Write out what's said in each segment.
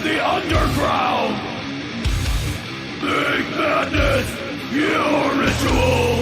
of the underground! Make madness your ritual!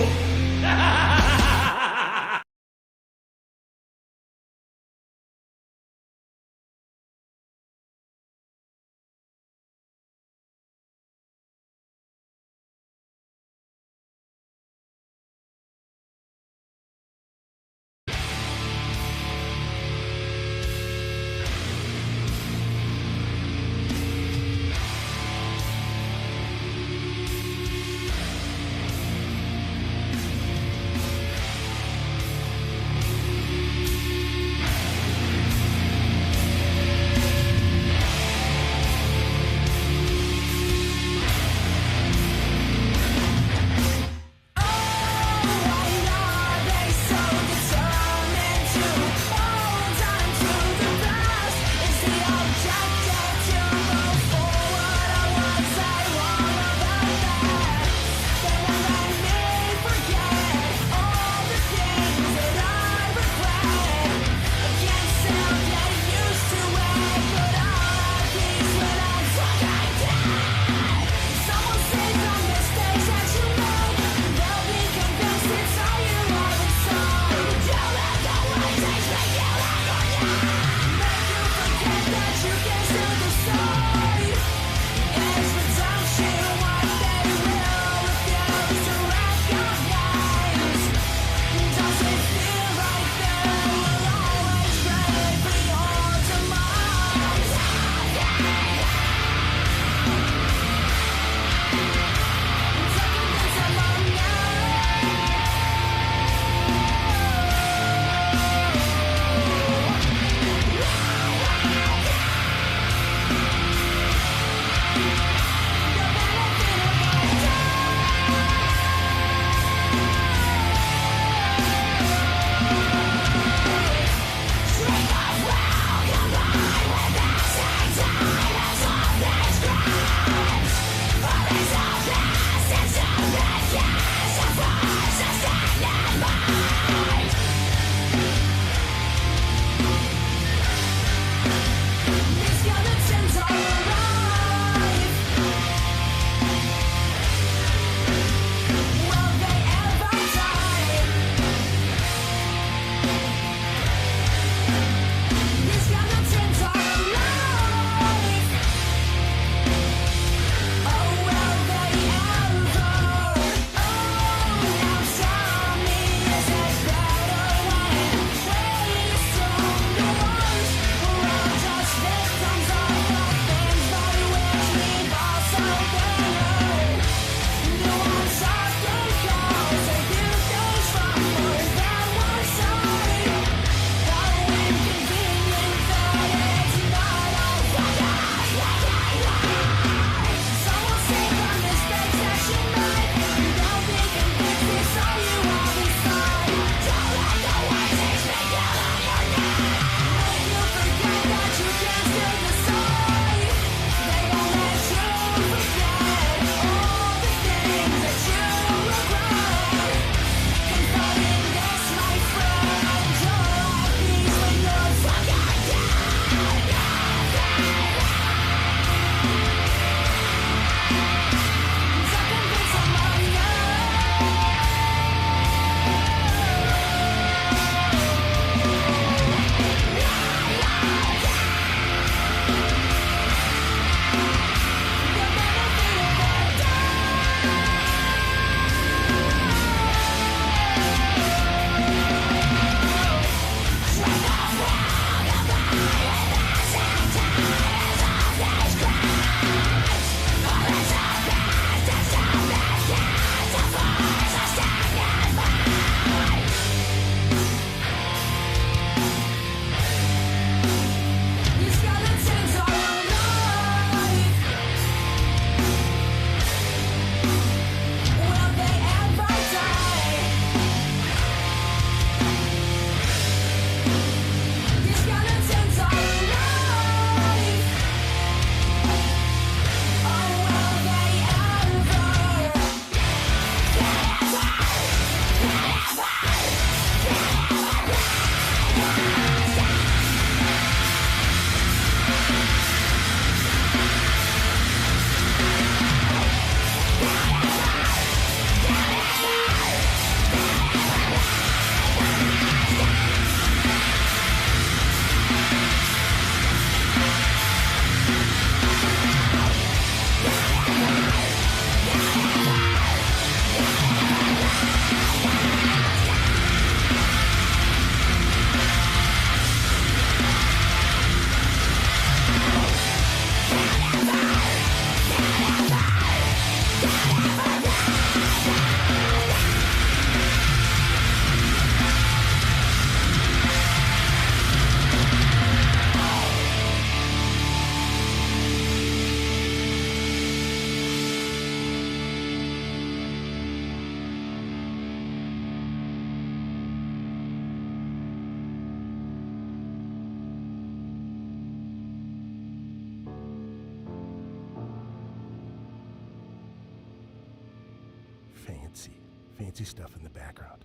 Fancy stuff in the background.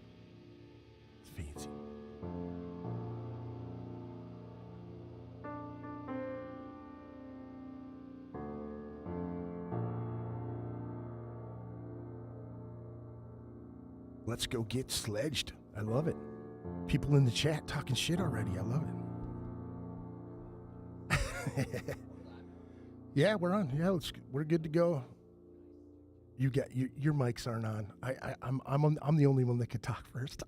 It's fancy. Let's go get sledged. I love it. People in the chat talking shit already. I love it. Yeah, we're on. Yeah, we're good to go. You got your mics aren't on. I'm the only one that could talk first.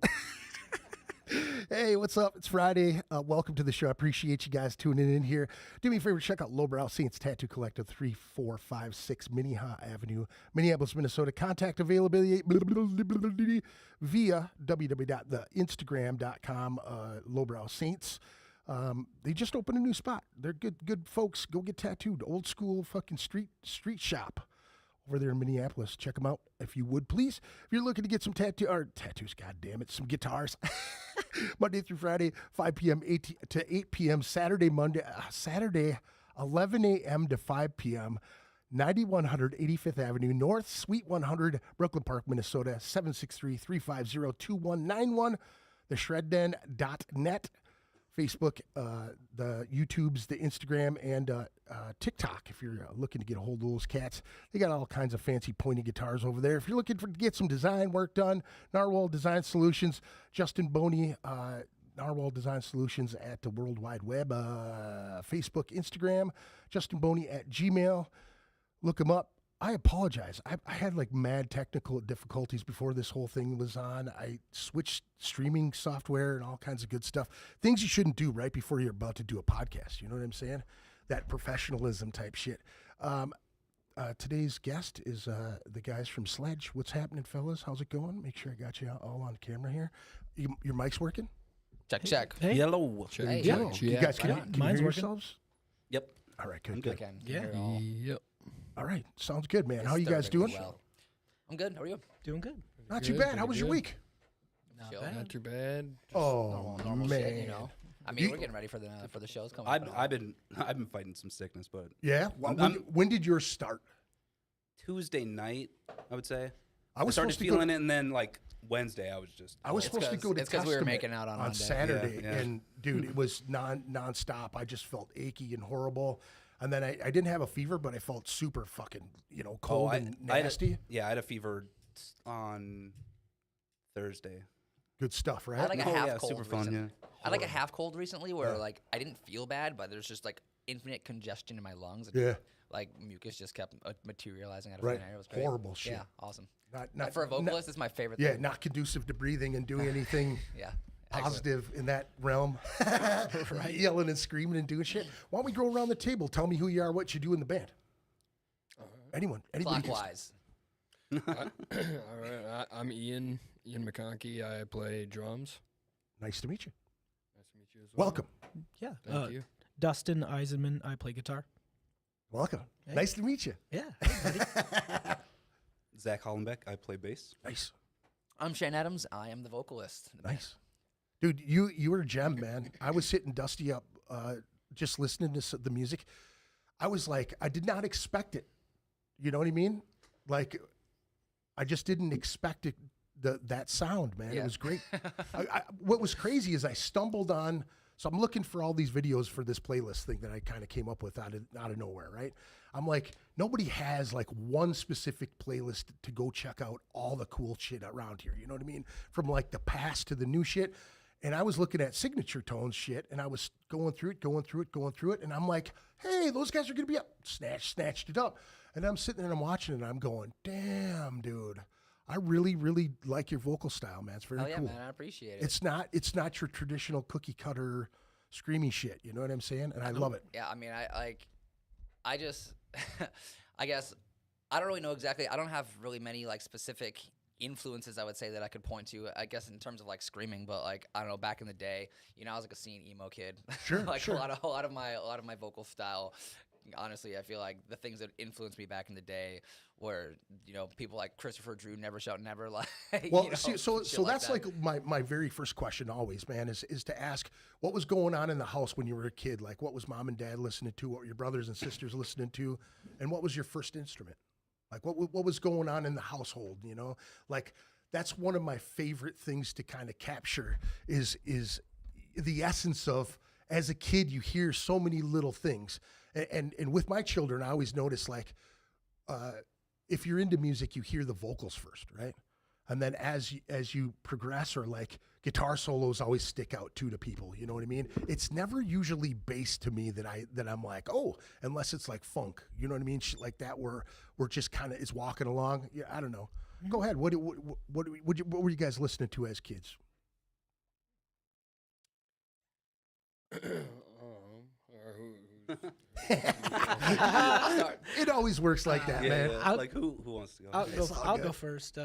Hey, what's up? It's Friday. Welcome to the show. I appreciate you guys tuning in here. Do me a favor, check out Lowbrow Saints Tattoo Collective, 3456 Minnehaha Avenue, Minneapolis, Minnesota. Contact availability via www.theinstagram.com, Lowbrow Saints. They just opened a new spot. They're good folks. Go get tattooed. Old school fucking street shop over there in Minneapolis. Check them out if you would, please. If you're looking to get some tattoos, god damn it, some guitars. Monday through Friday, 5 p.m. to 8 p.m. Saturday, 11 a.m. to 5 p.m. 9100 85th Avenue North, Suite 100, Brooklyn Park, Minnesota, 763-350-2191. TheShredDen.net. Facebook, the YouTubes, the Instagram, and TikTok. If you're looking to get a hold of those cats, they got all kinds of fancy pointy guitars over there. If you're looking to get some design work done, Narwhal Design Solutions, Justin Boney, Narwhal Design Solutions at the World Wide Web, Facebook, Instagram, Justin Boney at Gmail. Look him up. I apologize. I had like mad technical difficulties before this whole thing was on. I switched streaming software and all kinds of good stuff. Things you shouldn't do right before you're about to do a podcast. You know what I'm saying? That professionalism type shit. Today's guest is the guys from Sledge. What's happening, fellas? How's it going? Make sure I got you all on camera here. Your mic's working? Check. Hey. Yellow. Hey. Yeah. You guys can Mine's you hear working. yourselves? Yep. All right, good. I'm good. good. Yeah. Yep. All right, sounds good, man. How you guys doing? Well. I'm good. How are you? Doing good. Not too bad. How was your week? Not too bad. Oh, Normal man. shit, you know. I mean, we're getting ready for the shows coming. I've been fighting some sickness, but Yeah? When did yours start? Tuesday night, I would say. I was started supposed to go feeling it, and then like Wednesday, I was just. I was supposed to go to it's 'cause we were Testament making out on Monday. Saturday, Yeah. and dude, it was nonstop. I just felt achy and horrible, and then I didn't have a fever, but I felt super fucking cold and nasty. I had a fever on Thursday. Good stuff, right? I had like a Oh, half yeah, cold. super fun, recently. yeah. I had like a half cold recently where Yeah. like I didn't feel bad, but there's just like infinite congestion in my lungs. And, Yeah. Like mucus just kept materializing out of Right. thin air. It was great. Horrible shit. Yeah. Awesome. Not For a vocalist, it's my favorite yeah, thing. not conducive to breathing and doing anything Yeah. positive in that realm. Right. Yelling and screaming and doing shit. Why don't we go around the table? Tell me who you are, what you do in the band. Anybody can Clockwise. All right, I'm Ian McConkey. I play drums. Nice to meet you. Nice to meet you as well. Welcome. Yeah. Thank you. Dustin Eisenmann. I play guitar. Welcome. Nice to meet you. Yeah. Hey, buddy. Zach Hollenbeck, I play bass. Nice. I'm Shane Adams. I am the vocalist. Nice. Dude, you were a gem, man. I was hitting Dusty up just listening to the music. I was like, I did not expect it. You know what I mean? Like, I just didn't expect it, that sound, man. It Yeah. was great. What was crazy is I stumbled on, so I'm looking for all these videos for this playlist thing that I kind of came up with out of nowhere, right? I'm like, nobody has like one specific playlist to go check out all the cool shit around here. You know what I mean? From like the past to the new shit. And I was looking at Signature Tones shit, and I was going through it, and I'm like, hey, those guys are going to be up. Snatched it up. And I'm sitting there and I'm watching it, and I'm going, damn, dude. I really, really like your vocal style, man. It's very Oh yeah, cool. man. I appreciate it. It's not your traditional cookie cutter screamy shit. You know what I'm saying? And I love it. Yeah, I mean, I just, I guess, I don't really know exactly. I don't have really many like specific influences I would say that I could point to. I guess in terms of like screaming, but like I don't know. Back in the day, I was like a scene emo kid. Sure, like sure. a lot of my vocal style. Honestly, I feel like the things that influenced me back in the day were, people like Christopher Drew, Never Shout Never. Like, Well, so shit that's that. like my very first question always, man, is to ask what was going on in the house when you were a kid. Like, what was mom and dad listening to? What were your brothers and sisters listening to? And what was your first instrument? Like what was going on in the household, you know? Like that's one of my favorite things to kind of capture is the essence of, as a kid you hear so many little things. And with my children I always notice, like if you're into music you hear the vocals first, right? And then as you progress, or like guitar solos always stick out too to people, you know what I mean? It's never usually bass to me that I'm like, oh, unless it's like funk, you know what I mean? Shit like that where we're just kind of is walking along. Yeah, I don't know. Go ahead. What were you guys listening to as kids? It always works like that, man. Yeah. Like who wants to go? I'll go first.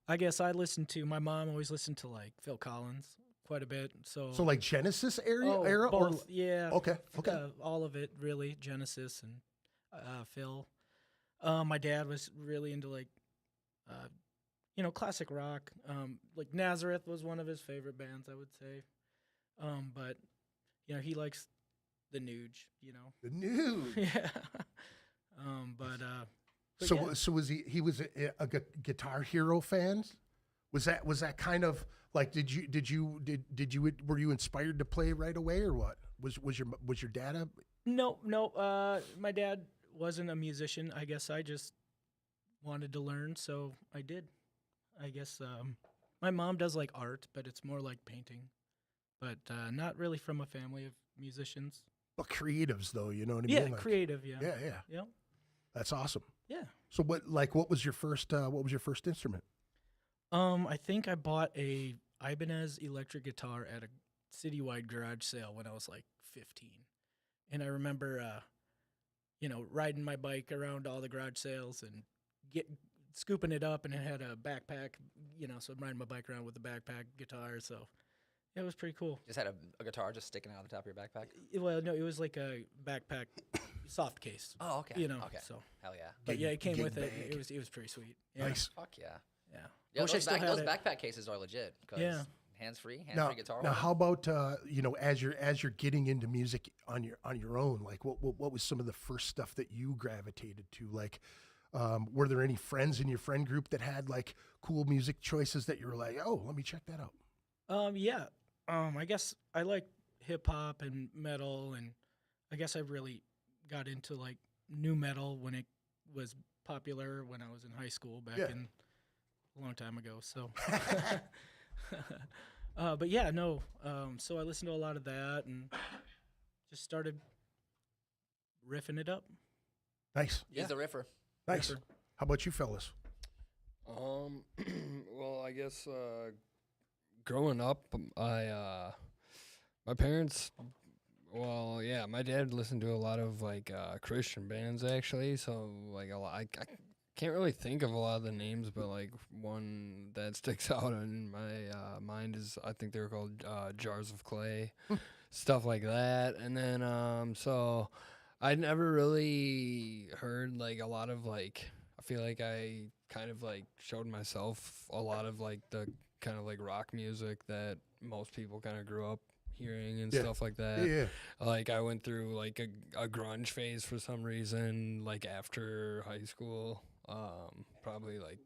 I guess I listened to, my mom always listened to like Phil Collins quite a bit. So like Genesis era both, or yeah. Okay. All of it really, Genesis and Phil. My dad was really into like classic rock. Like Nazareth was one of his favorite bands, I would say. But he likes the Nuge, The Nuge. Yeah. But So yeah. so was he was a Guitar Hero fan? Was that kind of like did you were you inspired to play right away, or what? Was your dad a No. My dad wasn't a musician. I guess I just wanted to learn, so I did. I guess my mom does like art, but it's more like painting. But not really from a family of musicians. Well, creatives though, you know what I Yeah, mean? Like, creative. Yeah. Yeah. Yeah. That's awesome. Yeah. So what was your first instrument? I think I bought a Ibanez electric guitar at a citywide garage sale when I was like 15. And I remember riding my bike around all the garage sales and scooping it up, and it had a backpack, so I'm riding my bike around with a backpack guitar, so it was pretty cool. Just had a guitar just sticking out of the top of your backpack? Well, no, it was like a backpack soft case. Oh, okay. Okay. So. Hell yeah. But yeah, it came Gig with it. bag. It was pretty sweet. Yeah. Nice. Fuck yeah. Yeah. Yeah, Wish I those, still had those it. backpack cases are legit. 'Cause Yeah. hands-free guitar Now, holder. how about as you're getting into music on your own? Like, what was some of the first stuff that you gravitated to? Like, were there any friends in your friend group that had like cool music choices that you were like, oh, let me check that out? Yeah. I guess I like hip hop and metal, and I guess I really got into like new metal when it was popular when I was in high school back in a long time ago. So, but yeah, no. So I listened to a lot of that and just started riffing it up. Nice. He's the riffer. Nice. How about you fellas? Well, I guess growing up, my parents, well, yeah, my dad listened to a lot of like Christian bands actually. So like I can't really think of a lot of the names, but like one that sticks out in my mind is, I think they were called Jars of Clay, stuff like that. And then so I never really heard like a lot of like, I feel like I kind of like showed myself a lot of like the kind of like rock music that most people kind of grew up hearing and stuff like that. Yeah. Like I went through like a grunge phase for some reason, like after high school, probably like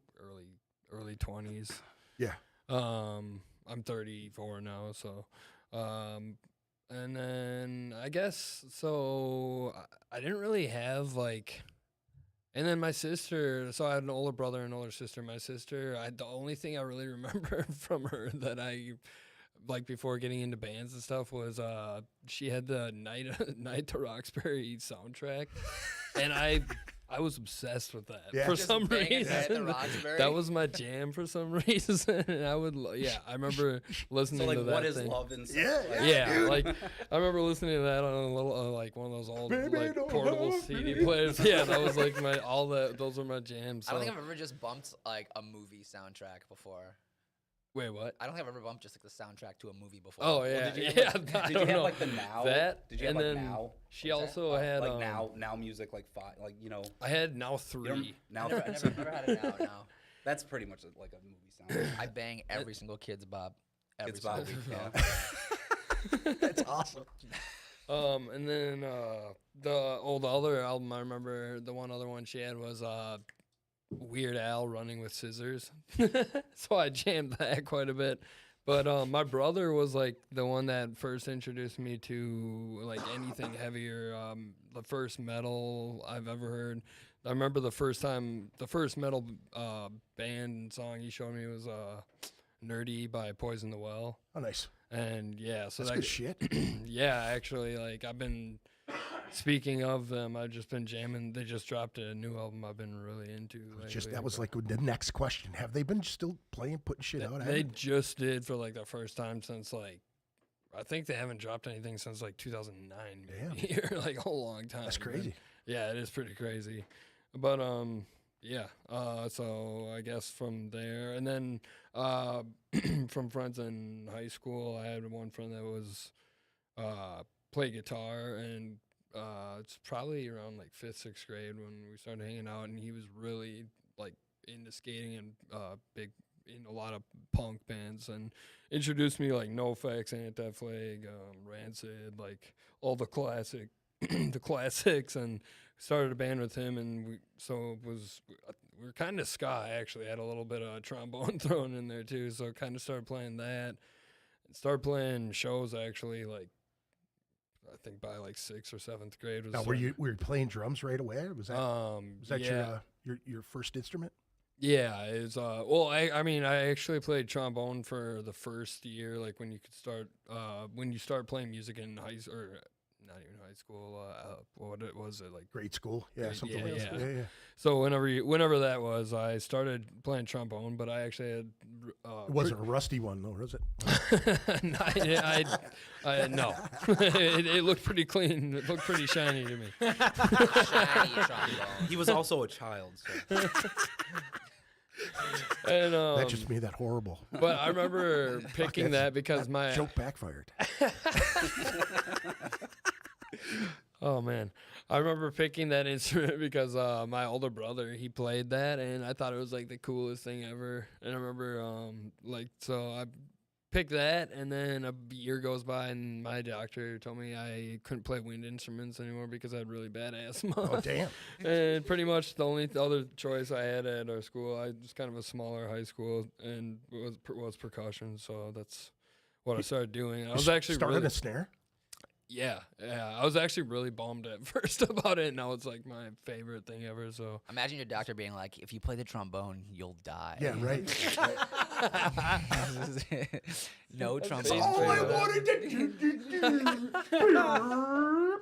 early 20s. Yeah. I'm 34 now, so and then I guess so I didn't really have like. And then my sister, so I had an older brother and an older sister. My sister, the only thing I really remember from her that I, like before getting into bands and stuff, was she had the Night to Roxbury soundtrack. And I was obsessed with that for Just some banging Night to reason. Roxbury? That was my jam for some reason. And I would, I remember listening So like, to that what is thing. love and stuff? Yeah. Yeah, like I remember listening to that on a little like one of those old Baby, like don't portable hurt CD me. players. Yeah, that was like those were my jams. I don't so- think I've ever just bumped like a movie soundtrack before. Wait, what? I don't think I've ever bumped just like the soundtrack to a movie before. Oh yeah, Did you have, yeah. like, I did don't you have know. like the now? That? Did you have And like then now? she What's that? also had like now music like I had Now you know, 3. now. I never had it now. No. That's pretty much like a movie sound. I bang every single Kid's Bop. Every Kids single Bop, week. yeah. That's awesome. And then the other album I remember, the one other one she had was Weird Al running with scissors. So I jammed that quite a bit. But my brother was like the one that first introduced me to like anything heavier. The first metal I've ever heard. I remember the first metal band song he showed me was Nerdy by Poison the Well. Oh, nice. And yeah, so That's good shit. yeah, actually, like I've been, speaking of them, I've just been jamming. They just dropped a new album I've been really into lately. That was like the next question. Have they been still putting shit out? They just did for like the first time since like, I think they haven't dropped anything since like 2009, maybe, or like a whole long time. That's crazy. Yeah, it is pretty crazy. But yeah. So I guess from there, and then from friends in high school, I had one friend that was play guitar, and it's probably around like 5th, 6th grade when we started hanging out, and he was really like into skating and big in a lot of punk bands, and introduced me like NoFX, Anti-Flag, Rancid, like all the classic the classics, and started a band with him, and we were kind of ska actually. Had a little bit of trombone thrown in there too, so kind of started playing that. Started playing shows actually, like I think by like 6th or 7th grade. Now, were you playing drums right away? Was that yeah. your first instrument? Yeah, it's well, I mean, I actually played trombone for the first year, like when you could start when you start playing music in or not even high school. What was it like? Grade school, yeah, something yeah, like yeah. that. Yeah. So whenever that was, I started playing trombone, but I actually had. It wasn't a rusty one, though, was it? No, it looked pretty clean. It looked pretty shiny to me. Shiny trombone. He was also a child. So. And That just made that horrible. But I remember picking that because my joke backfired. Oh man, I remember picking that instrument because my older brother, he played that, and I thought it was like the coolest thing ever. And I remember so I picked that, and then a year goes by, and my doctor told me I couldn't play wind instruments anymore because I had really bad asthma. Oh damn! And pretty much the only other choice I had at our school, I was kind of a smaller high school, and was percussion. So that's what I started doing. I was actually started a snare. Yeah, I was actually really bummed at first about it, and now it's like my favorite thing ever. So Imagine your doctor being like, "If you play the trombone, you'll die." Yeah, right. No That's trombone. All I for you. wanted to do.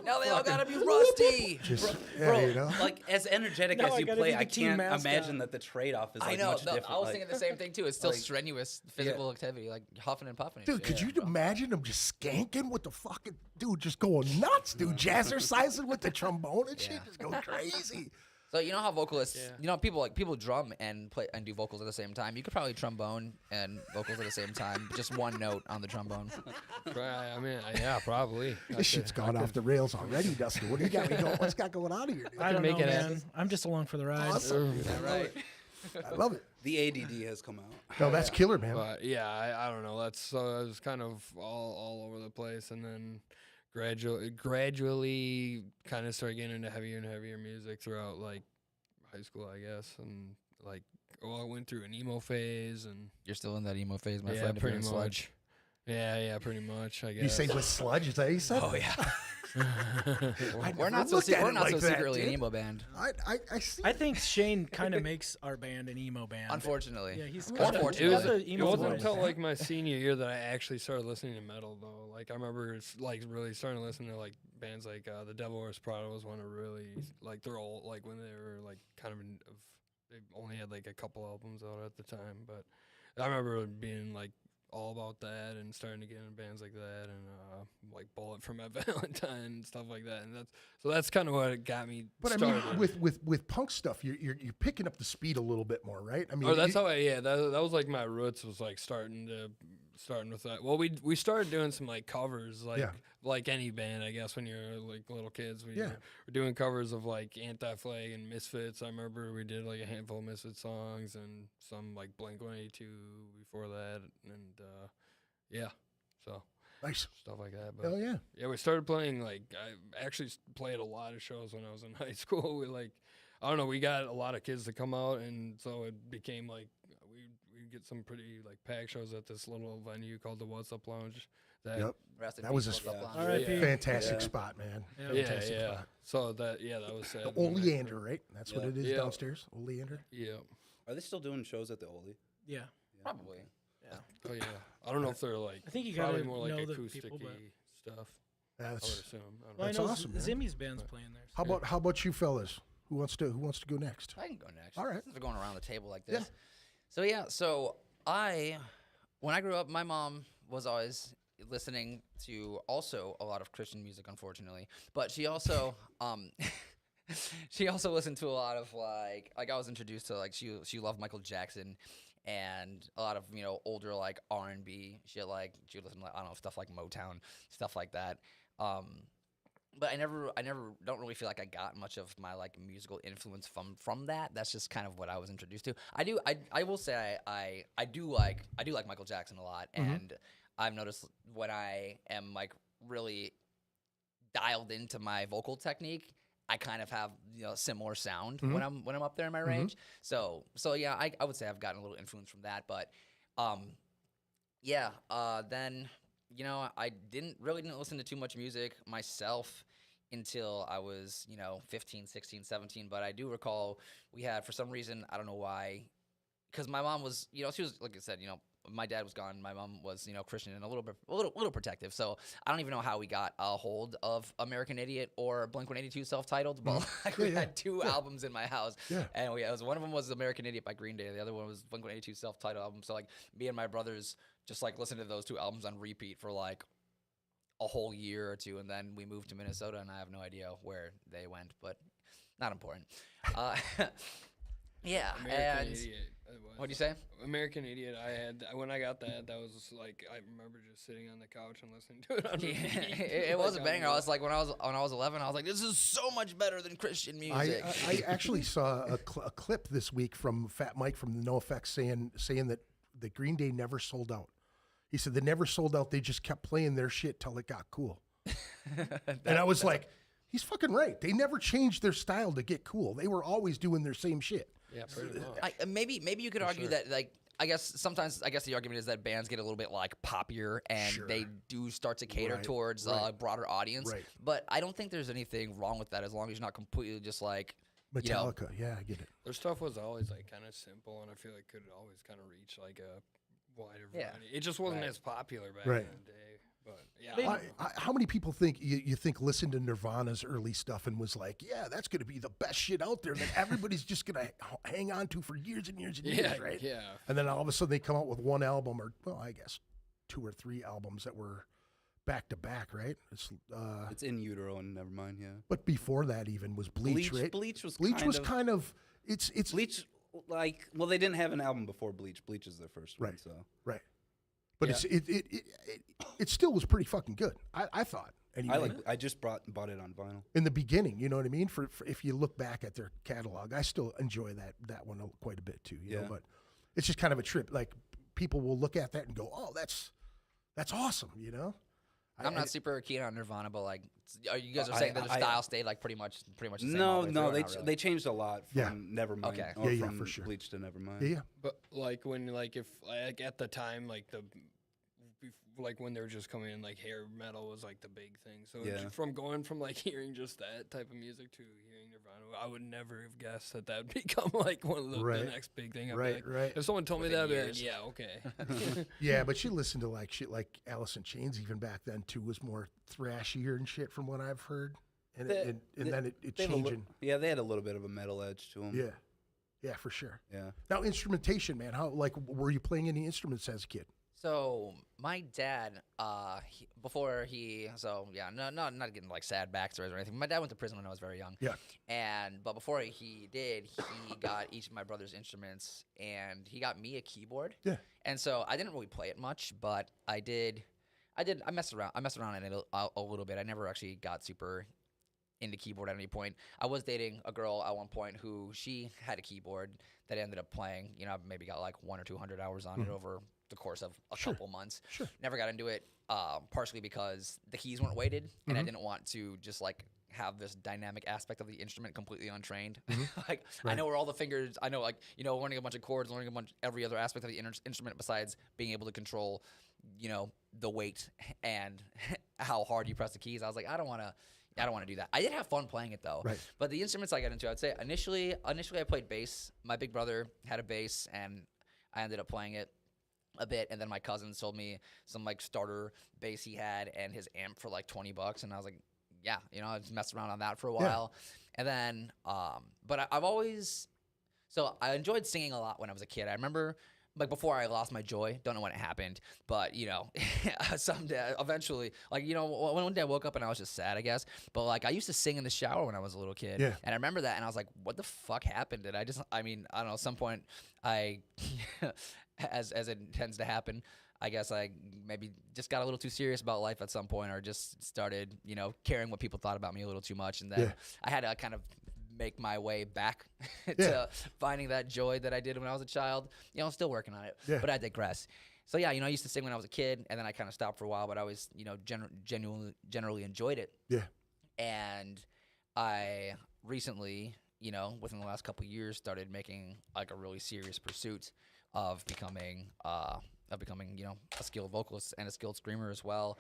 Now they all gotta be rusty. Just Bro, you know. like as energetic No, as I you gotta play, be I the team can't mascot. imagine that the trade-off is like I know. much No, different. I was like, thinking the same thing too. It's still like- strenuous physical activity, like huffing and puffing. and Dude, shit. could Yeah, you bro. imagine him just skanking with the fucking dude, just going nuts, dude, jazzercising with the trombone and shit, Yeah. just going crazy. So you know how vocalists, Yeah. people drum and play and do vocals at the same time. You could probably trombone and vocals at the same time, just one note on the trombone. I mean, yeah, probably. This shit's gone off the rails already, Dustin. What do you got? What's got going on here, dude? I don't make know, it man. happen. I'm just along for the ride. Awesome. Yeah, right. I love it. the ADD has come out. No, that's killer, man. But yeah, I don't know. That's so I was kind of all over the place, and then gradually kind of started getting into heavier and heavier music throughout like high school, I guess, and like I went through an emo phase, and You're still in that emo phase, my yeah, friend. if you're pretty in much. sludge. Yeah, pretty much. I guess. You say with sludge? Is that what you said? Oh yeah. I We're never not so looked at we're it not like so that, secretly an dude. emo band. I see. I think Shane kind of makes our band an emo band. Unfortunately. Yeah, he's Or kinda- fortunately. It, was, got the it emo wasn't voice. until like my senior year that I actually started listening to metal, though. Like I remember like really starting to listen to like bands like The Devil Wears Prada was one of really like they're all like when they were like kind of they only had like a couple albums out at the time, but I remember being like all about that and starting to get into bands like that and like Bullet for My Valentine and stuff like that, and that's kind of what got me But started. I mean, with punk stuff, you're picking up the speed a little bit more, right? I mean, Oh, that's how that was like my roots was like starting with that. Well, we started doing some like covers, like Yeah. like any band, I guess. When you're like little kids, we Yeah. were doing covers of like Anti-Flag and Misfits. I remember we did like a handful of Misfits songs and some like Blink-182 before that, and yeah, so nice. stuff like that. But Hell yeah. yeah, we started playing like I actually played a lot of shows when I was in high school. We like I don't know. We got a lot of kids to come out, and so it became like we get some pretty like packed shows at this little venue called the What's Up Lounge. Yep. Rest in That was peace, a What's Up Lounge. R.I.P. fantastic Yeah. spot, man. Yeah. Fantastic spot. So that was sad. The Oleander, right? That's what Yeah. it is Yeah. downstairs. Oleander. Yeah. Are they still doing shows at the Oli? Yeah. Probably. Oh yeah. I don't know if they're like. I think you probably gotta more like know the acoustic people, but stuff. I would That's. assume. I don't well, I That's know. know awesome, man. Zimmy's band's playing there. How about you fellas? Who wants to go next? I can go next. All right. Since we're going around the table like Yeah. this. So when I grew up, my mom was always listening to also a lot of Christian music, unfortunately. But she also she also listened to a lot of like I was introduced to like she loved Michael Jackson and a lot of older like R&B shit. Like she would listen to I don't know stuff like Motown, stuff like that. But I never don't really feel like I got much of my like musical influence from that. That's just kind of what I was introduced to. I will say I do like Michael Jackson a lot, and I've noticed when I am like really dialed into my vocal technique, I kind of have similar sound when I'm up there in my range. So yeah, I would say I've gotten a little influence from that, but then I didn't listen to too much music myself until I was 15, 16, 17, but I do recall we had, for some reason, I don't know why, because my mom was she was, like I said, my dad was gone. My mom was, Christian and a little protective. So I don't even know how we got a hold of American Idiot or Blink-182 self-titled, but like we had two albums in my house, and one of them was American Idiot by Green Day, the other one was Blink-182 self-titled album. So like me and my brothers just like listened to those two albums on repeat for like a whole year or two, and then we moved to Minnesota, and I have no idea where they went, but not important. Yeah, American and Idiot. what'd you say? American Idiot. I had when I got that was like I remember just sitting on the couch and listening to it. On repeat. It was a Like, banger. I was like when I was 11, I was like, this is so much better than Christian music. I actually saw a clip this week from Fat Mike from the NoFX saying that the Green Day never sold out. He said they never sold out. They just kept playing their shit till it got cool. And I was like, he's fucking right. They never changed their style to get cool. They were always doing their same shit. Yeah, pretty much. Maybe you could argue that like I guess the argument is that bands get a little bit like poppier and they do start to cater towards a broader audience. Right. But I don't think there's anything wrong with that as long as you're not completely just like Metallica, yeah, I get it. Their stuff was always like kind of simple, and I feel like could always kind of reach like a wider variety. It just wasn't as popular back in the day. But yeah, How many people think you think listened to Nirvana's early stuff and was like, yeah, that's going to be the best shit out there that everybody's just going to hang on to for years and years and years, right? Yeah. And then all of a sudden they come out with one album, or well, I guess 2 or 3 albums that were back to back, right? It's In Utero and Nevermind, yeah. But before that even was Bleach, right? Bleach was kind of it's Bleach, like, well, they didn't have an album before Bleach. Bleach is their first one, so. right. But it still was pretty fucking good. I thought. Anyway. I just bought it on vinyl. In the beginning, you know what I mean? For if you look back at their catalog, I still enjoy that one quite a bit too. You know, but it's just kind of a trip. Like people will look at that and go, "Oh, that's awesome," you know. I'm not super keen on Nirvana, but like, you guys are saying that the style stayed like pretty much the same. No, they changed a lot from Nevermind. Okay. Or Yeah, from for sure. Bleach to Nevermind. Yeah. But like when if like at the time like when they were just coming in, like hair metal was like the big thing. So from going from like hearing just that type of music to hearing Nirvana, I would never have guessed that would become like one of the next big thing. I'd be like, if someone told me that, I'd be like, yeah, okay. Yeah, but she listened to like shit like Alice in Chains even back then too, was more thrashier and shit from what I've heard. And then it changing. They had a little bit of a metal edge to them. Yeah. Yeah, for sure. Yeah. Now instrumentation, man. How were you playing any instruments as a kid? So my dad, not getting like sad backstories or anything. My dad went to prison when I was very young. Yeah. But before he did, he got each of my brother's instruments, and he got me a keyboard. Yeah. And so I didn't really play it much, but I messed around in it a little bit. I never actually got super into keyboard at any point. I was dating a girl at one point who she had a keyboard that ended up playing. I maybe got like 100 or 200 hours on it over the course of a couple months. Sure. Never got into it, partially because the keys weren't weighted, and I didn't want to just like have this dynamic aspect of the instrument completely untrained. Like I Right. know where all the fingers, I know like, you know, learning a bunch of chords, learning every other aspect of the instrument besides being able to control, you know, the weight and how hard you press the keys. I was like, I don't want to do that. I did have fun playing it though. Right. But the instruments I got into, I'd say initially I played bass. My big brother had a bass and I ended up playing it a bit, and then my cousin sold me some like starter bass he had and his amp for like $20, and I was like, yeah, you know, I just messed around on that for a while. And then but I've always, so I enjoyed singing a lot when I was a kid. I remember like before I lost my joy, don't know when it happened, but you know, someday eventually, like, you know, one day I woke up and I was just sad, I guess, but like I used to sing in the shower when I was a little kid. Yeah. And I remember that and I was like, what the fuck happened? Did I just, I mean, I don't know, at some point I as it tends to happen, I guess I maybe just got a little too serious about life at some point, or just started, you know, caring what people thought about me a little too much. And then Yeah. I had to kind of make my way back to Yeah. finding that joy that I did when I was a child. You know, I'm still working on it, Yeah. but I digress. So yeah, you know, I used to sing when I was a kid, and then I kind of stopped for a while, but I always, you know, generally enjoyed it. Yeah. And I recently, you know, within the last couple of years, started making like a really serious pursuit of becoming, you know, a skilled vocalist and a skilled screamer as well.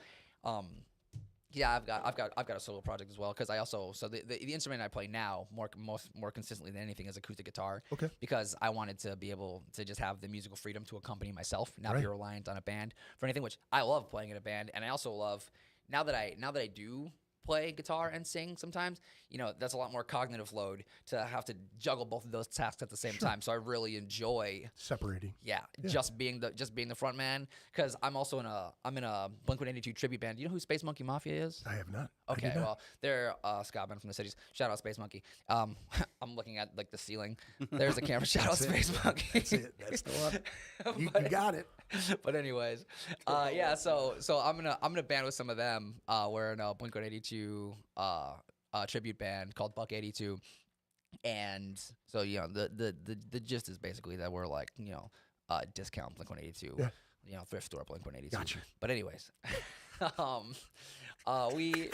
Yeah, I've got a solo project as well, because I also, so the instrument I play now more consistently than anything is acoustic guitar. Okay. Because I wanted to be able to just have the musical freedom to accompany myself, not Right. be reliant on a band for anything. Which I love playing in a band, and I also love now that I do play guitar and sing sometimes, you know, that's a lot more cognitive load to have to juggle both of those tasks at the same time. So I really enjoy, Separating. just being the front man, because I'm also in a Blink-182 tribute band. Do you know who Space Monkey Mafia is? I have not. I Okay, do not. well, they're a ska band from the cities. Shout out Space Monkey. I'm looking at like the ceiling. There's a camera. Shout out Space Monkey. That's it. That's the one. You got it. But anyways, yeah. So I'm in a band with some of them. We're in a Blink-182 tribute band called Buck 82, and so you know the gist is basically that we're like, you know, discount Blink-182, Yeah. you know, thrift store Blink-182. Gotcha. But anyways, we.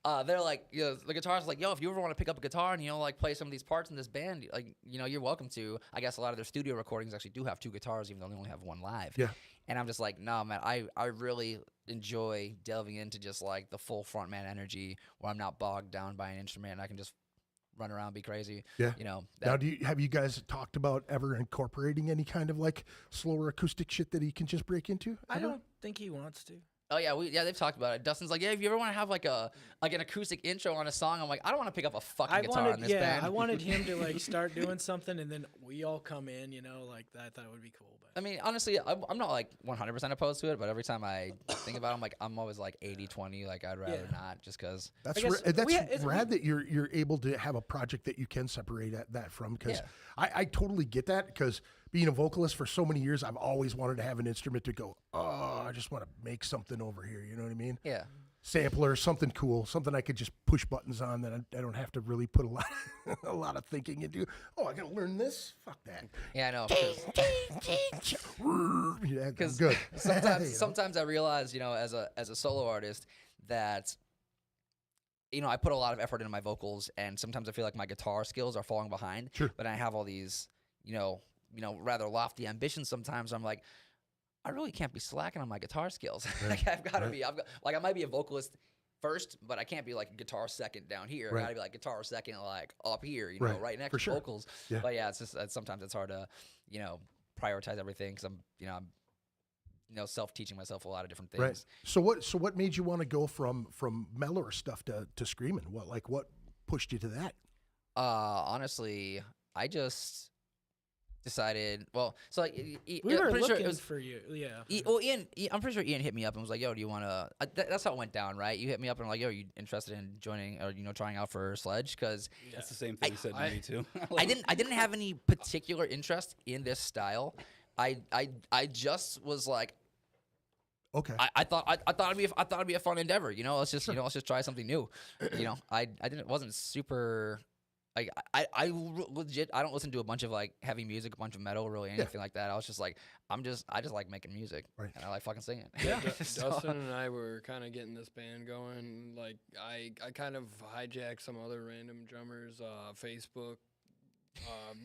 They're like, you know, the guitarist's like, yo, if you ever want to pick up a guitar and, you know, like play some of these parts in this band, like, you know, you're welcome to. I guess a lot of their studio recordings actually do have two guitars, even though they only have one live. Yeah. And I'm just like, no, man, I really enjoy delving into just like the full frontman energy where I'm not bogged down by an instrument and I can just run around, be crazy. Yeah. You know. Now, have you guys talked about ever incorporating any kind of like slower acoustic shit that he can just break into? I Ever? don't think he wants to. Oh yeah, they've talked about it. Dustin's like, yeah, if you ever want to have like an acoustic intro on a song, I'm like, I don't want to pick up a fucking guitar on this band. I wanted him to like start doing something, and then we all come in, you know, like that. I thought it would be cool. But I mean, honestly, I'm not like 100% opposed to it, but every time I think about it, I'm always like 80-20. Like I'd rather not, just because. That's I guess that's rad that you're able to have a project that you can separate that from, because I totally get that, because being a vocalist for so many years, I've always wanted to have an instrument to go, oh, I just want to make something over here. You know what I mean? Yeah. Sampler, something cool, something I could just push buttons on that I don't have to really put a lot of thinking into. Oh, I got to learn this? Fuck that. Yeah, I know. Yeah, Because good. sometimes I realize, you know, as a solo artist, that, you know, I put a lot of effort into my vocals, and sometimes I feel like my guitar skills are falling behind. Sure. But I have all these, you know, rather lofty ambitions. Sometimes I'm like, I really can't be slacking on my guitar skills. Like I've got to be. I might be a vocalist first, but I can't be like a guitar second down here. I got to be like guitar second, like up here, you know, right next For to sure. vocals. Yeah. But yeah, it's just sometimes it's hard to, you know, prioritize everything, because I'm self-teaching myself a lot of different things. Right. So what made you want to go from mellower stuff to screaming? What pushed you to that? Honestly, I just decided. Well, so like, we were I'm pretty looking sure it was. for you. Yeah. Ian, I'm pretty sure Ian hit me up and was like, "Yo, do you want to?" That's how it went down, right? You hit me up and like, "Yo, are you interested in joining or trying out for Sledge?" Because That's the same thing he said to me too. I didn't have any particular interest in this style. I just was like, Okay. I thought it'd be a fun endeavor. You know, let's just try something new. You know, I wasn't super Like legit, I don't listen to a bunch of like heavy music, a bunch of metal, really anything like that. I was just like, I just like making music, Right. and I like fucking singing. Yeah, So- Dustin and I were kind of getting this band going. Like I kind of hijacked some other random drummers' Facebook.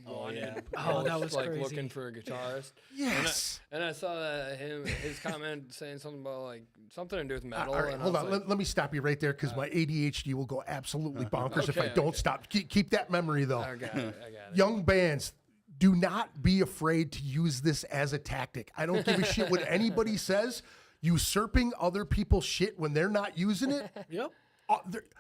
Wanted Oh, that posts, was like crazy. looking for a guitarist. Yes. And I saw that his comment saying something about like something to do with metal. All right, and I hold was on. like, Let me stop you right there because my ADHD will go absolutely bonkers if I Okay, don't okay. stop. Keep that memory though. I got it. I got it. Young bands, do not be afraid to use this as a tactic. I don't give a shit what anybody says. Usurping other people's shit when they're not using it. Yep.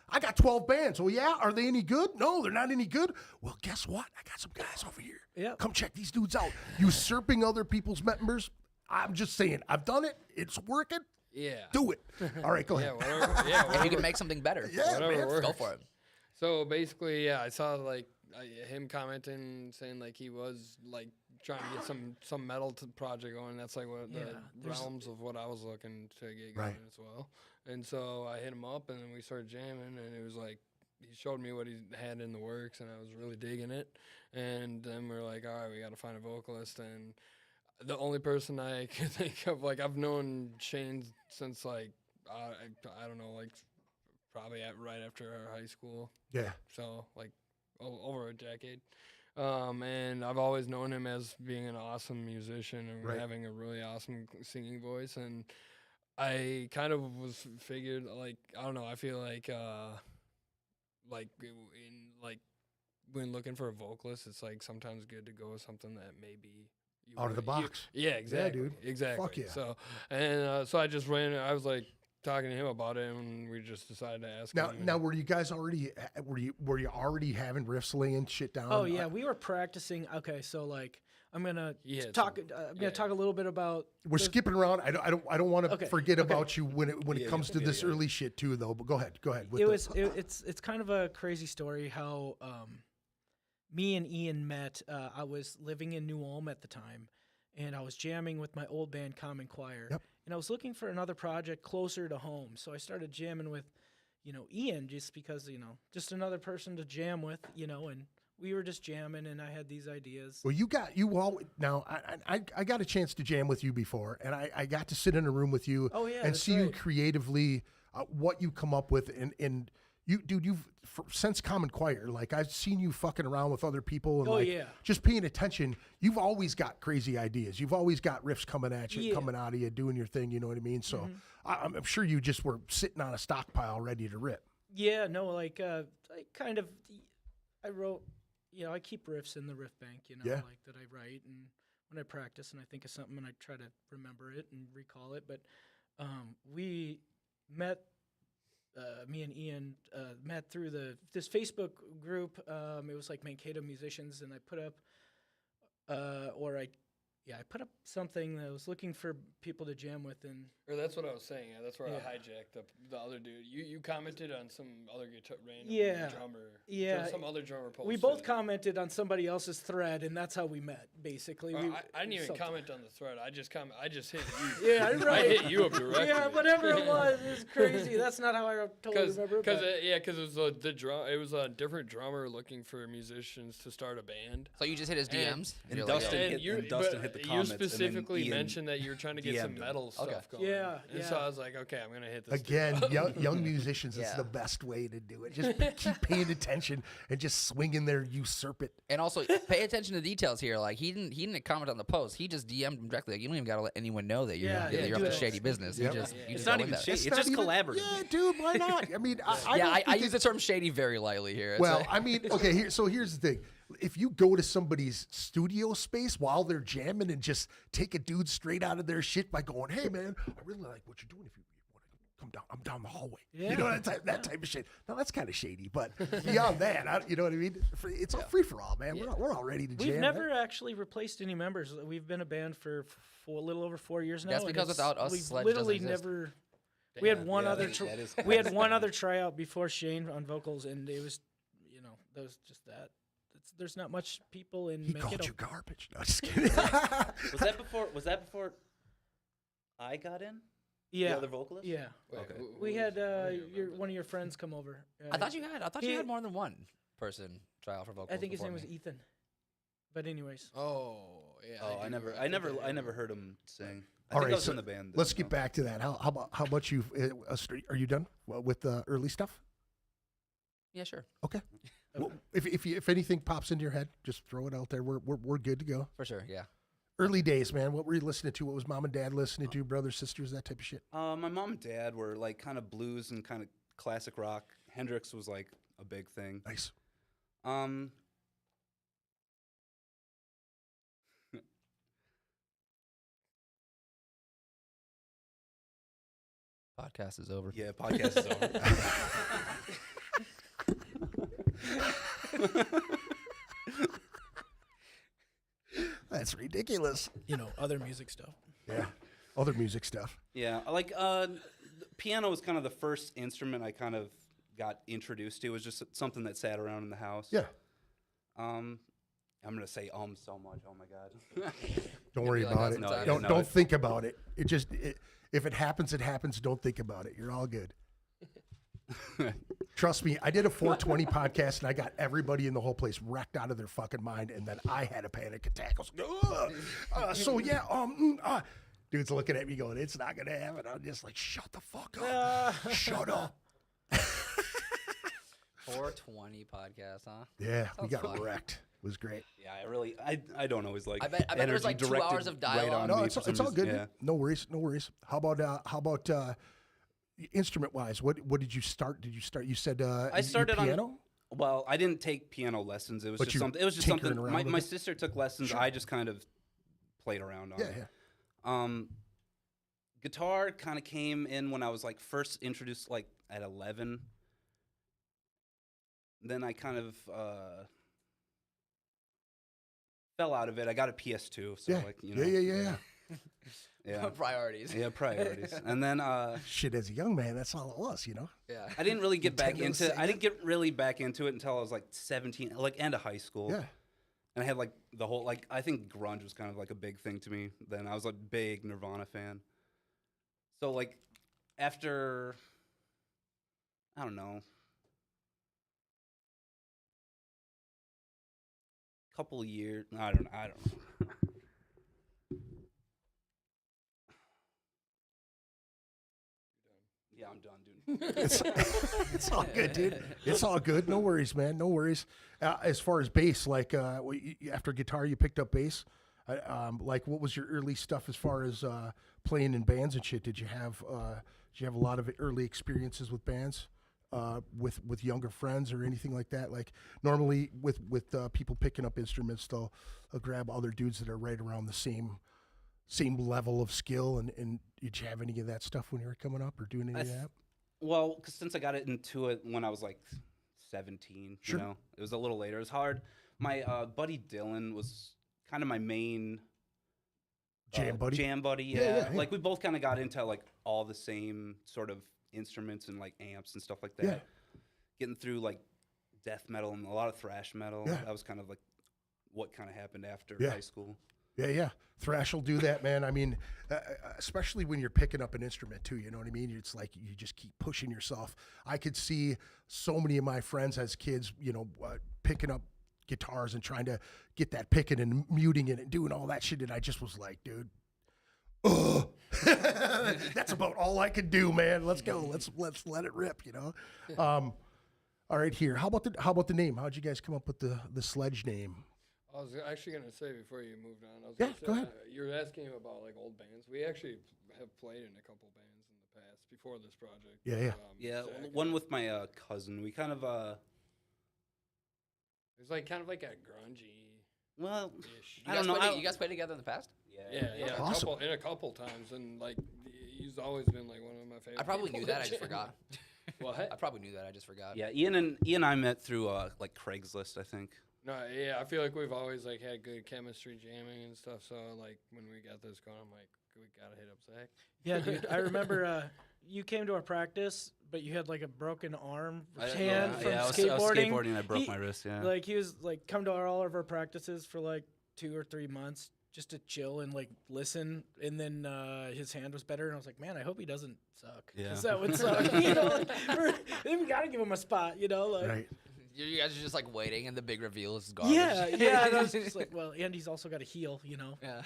I got 12 bands. Oh, yeah? Are they any good? No, they're not any good. Well, guess what? I got some guys over here. Yep. Come check these dudes out. Usurping other people's members. I'm just saying, I've done it. It's working. Yeah. Do it. All right, go Yeah. ahead. Whatever. Yeah. if Whatever. you can make something better, Yeah, whatever man. works. go for it. So basically, yeah, I saw like him commenting saying like he was like trying to get some metal project going. That's like what the realms of what I was looking to get going Right. as well. And so I hit him up, and then we started jamming, and it was like he showed me what he had in the works, and I was really digging it. And then we're like, all right, we got to find a vocalist. And the only person I could think of, like I've known Shane since like I don't know, like probably right after our high school. Yeah. So like over a decade. And I've always known him as being an awesome musician and Right. having a really awesome singing voice. And I kind of was figured like, I don't know, I feel like when looking for a vocalist, it's like sometimes good to go with something that maybe you Out of the wouldn't- box. yeah, exactly. dude. Exactly. Fuck yeah. So, and so I just ran, I was like talking to him about it, and we just decided to ask him. Now, were you guys already were you already having riffs laying shit down? Oh yeah, we were practicing. Okay, so like I'm gonna Yeah, it's talk. a- I'm gonna talk a little bit about. We're skipping around. I don't want to Okay, forget okay. about you when it comes to this early shit too, though. But go ahead. It's kind of a crazy story how me and Ian met. I was living in New Ulm at the time, and I was jamming with my old band Common Choir. Yep. And I was looking for another project closer to home, so I started jamming with, Ian, just because just another person to jam with, and we were just jamming, and I had these ideas. Well, I got a chance to jam with you before, and I got to sit in a room with you Oh, yeah, and that's see you right. creatively, what you come up with, and you've since Common Choir, like I've seen you fucking around with other people and Oh, like yeah. just paying attention. You've always got crazy ideas. You've always got riffs coming at you, Yeah. coming out of you, doing your thing. You know what I mean? So Mm-hmm. I'm sure you just were sitting on a stockpile ready to rip. Yeah, no, like I wrote, I keep riffs in the riff bank, Yeah. like that I write, and when I practice and I think of something and I try to remember it and recall it. But we met, me and Ian met through this Facebook group. It was like Mankato Musicians, and I put up, I put up something that I was looking for people to jam with, and Or that's what I was saying. Yeah, that's where Yeah. I hijacked the other dude. You commented on some other random Yeah. drummer. Yeah. Some other drummer posted. we both commented on somebody else's thread, and that's how we met, basically. I didn't even something. comment on the thread. I just hit you. Yeah, I right. hit you up directly. Yeah, whatever it was crazy. That's not how I totally remember it. Because but- it was the drum. It was a different drummer looking for musicians to start a band. So you just hit his DMs. and you're like, Dustin "Yo." hit- you- and Dustin but hit the you comments, and then specifically Ian mentioned that you were trying to get some DM'd him. metal Okay. stuff going. Yeah, And so yeah. I was like, okay, I'm gonna hit this. dude Again, up. young musicians, it's Yeah. the best way to do it. Just keep paying attention and just swing in there, usurp it. And also pay attention to the details here. Like he didn't comment on the post. He just DM'd him directly. Like, you don't even gotta let anyone know that you're Yeah, that yeah, you're up do to it. shady business. Yep. You Yeah. just It's go not in even there. shady. It's not just even- collaborative. Yeah, dude, why not? I mean, I Yeah, don't I think use the term shady very lightly here. It's Well, like- I mean, okay, here's the thing. If you go to somebody's studio space while they're jamming and just take a dude straight out of their shit by going, "Hey, man, I really like what you're doing. If you want to come down, I'm down the hallway." You know, that type of shit. Now, that's kind of shady, but beyond that, you know what I mean? It's all free for all, man. We're all ready to jam. We've man. never actually replaced any members. We've been a band for a little over 4 years now. That's and because it's- without us, we've Sledge literally doesn't exist. never. We had one Yeah, other. that is We had crazy. one other tryout before Shane on vocals, and it was, that was just that. There's not much people in He Mankato. called you garbage. No, just kidding. Was that before I got in? Yeah, The other vocalist? yeah. Wait, Okay. who We was- had I don't even remember. one of your friends come over. I thought you had He- more than one person. try out for vocals. I think his before name was me. Ethan. But anyways, Oh, yeah. Oh, I never heard him sing. I All think right, I was so in the band. Let's get back to that. How about you? Are you done with the early stuff? Yeah, sure. Okay. Well, if anything pops into your head, just throw it out there. We're good to go. For sure, yeah. Early days, man. What were you listening to? What was mom and dad listening to? Brothers, sisters, that type of shit. My mom and dad were like kind of blues and kind of classic rock. Hendrix was like a big thing. Nice. Podcast is over. Yeah, podcast is over. That's ridiculous. other music stuff. Yeah. Other music stuff. Yeah, like the piano was kind of the first instrument I kind of got introduced to. It was just something that sat around in the house. Yeah. I'm gonna say so much. Oh my god. Don't worry like about that it. sometimes. No, Don't think about it. If it happens, it happens. Don't think about it. You're all good. Trust me, I did a 420 podcast and I got everybody in the whole place wrecked out of their fucking mind, and then I had a panic attack. I was like, dude's looking at me going, "It's not gonna happen." I'm just like, "Shut the fuck up, shut up." 420 podcast, huh? Yeah, we Sounds got fun. wrecked. It was great. Yeah, I don't always like. I bet there's like 2 directed hours of right dialogue. on No, me it's for some all reason. good. Yeah. No worries. How about instrument wise? What did you start? Did you start? You said I started piano. on. Well, I didn't take piano lessons. It was But just you something. It was just tinkering something. around My, with my it? sister took lessons. Sure. I just kind of played around on Yeah, it. yeah. Guitar kind of came in when I was like first introduced, like at 11. Then I kind of fell out of it. I got a PS2, so Yeah. like you know. Yeah. Yeah. Priorities. Yeah, priorities. And then Shit, as a young man, that's all it was, you know. Yeah. I didn't really get back Nintendo into it. I Sega? didn't get really back into it until I was like 17, like end of high school. Yeah. And I had like the whole like I think grunge was kind of like a big thing to me. Then I was a big Nirvana fan. So like after I don't know, couple of years, I don't know. Yeah, I'm done, dude. It's all good, dude. It's all good. No worries, man. No worries. As far as bass, like after guitar, you picked up bass. Like, what was your early stuff as far as playing in bands and shit? Did you have a lot of early experiences with bands, with younger friends or anything like that? Like normally with people picking up instruments, they'll grab other dudes that are right around the same level of skill. And did you have any of that stuff when you were coming up or doing any of that? Well, because since I got into it when I was like 17, Sure. you know, it was a little later. It was hard. My buddy Dylan was kind of my main Jam buddy? Jam buddy, Yeah, yeah. yeah, yeah. Like we both kind of got into like all the same sort of instruments and like amps and stuff like that. Yeah. Getting through like death metal and a lot of thrash metal. Yeah. That was kind of like what kind of happened after Yeah. high school. Yeah. Thrash will do that, man. I mean, especially when you're picking up an instrument too, you know what I mean? It's like you just keep pushing yourself. I could see so many of my friends as kids, you know, picking up guitars and trying to get that picking and muting it and doing all that shit. And I just was like, dude, that's about all I could do, man. Let's go. Let's let it rip, you know? All right, here. How about the name? How'd you guys come up with the Sledge name? I was actually going to say before you moved on, I was Yeah, gonna say, go ahead. You were asking about like old bands. We actually have played in a couple bands in the past before this project. Yeah. Yeah, Zach one and- with my cousin. We kind of It was like kind of like a grungy well, ish. I don't know. You guys played together in the past? Yeah, Awesome. a couple times, and like he's always been like one of my favorite. I probably people knew that. in I just jam. forgot. What? I probably knew that. I just forgot. Yeah, Ian and I met through like Craigslist, I think. No, yeah, I feel like we've always like had good chemistry jamming and stuff. So like when we got this going, I'm like, we gotta hit up Zach. Yeah, dude. I remember you came to our practice, but you had like a broken arm, hand Yeah, from I was skateboarding. skateboarding. I broke He- my wrist. Yeah. Like he was like come to all of our practices for like 2 or 3 months just to chill and like listen, and then his hand was better, and I was like, man, I hope he doesn't suck. Yeah. 'Cause that would suck. You know, like, we gotta give him a spot. You know, like Right. You guys are just like waiting, and the big reveal is garbage. Yeah, yeah. And I was just like, well, Andy's also got a heel, you know. Yeah.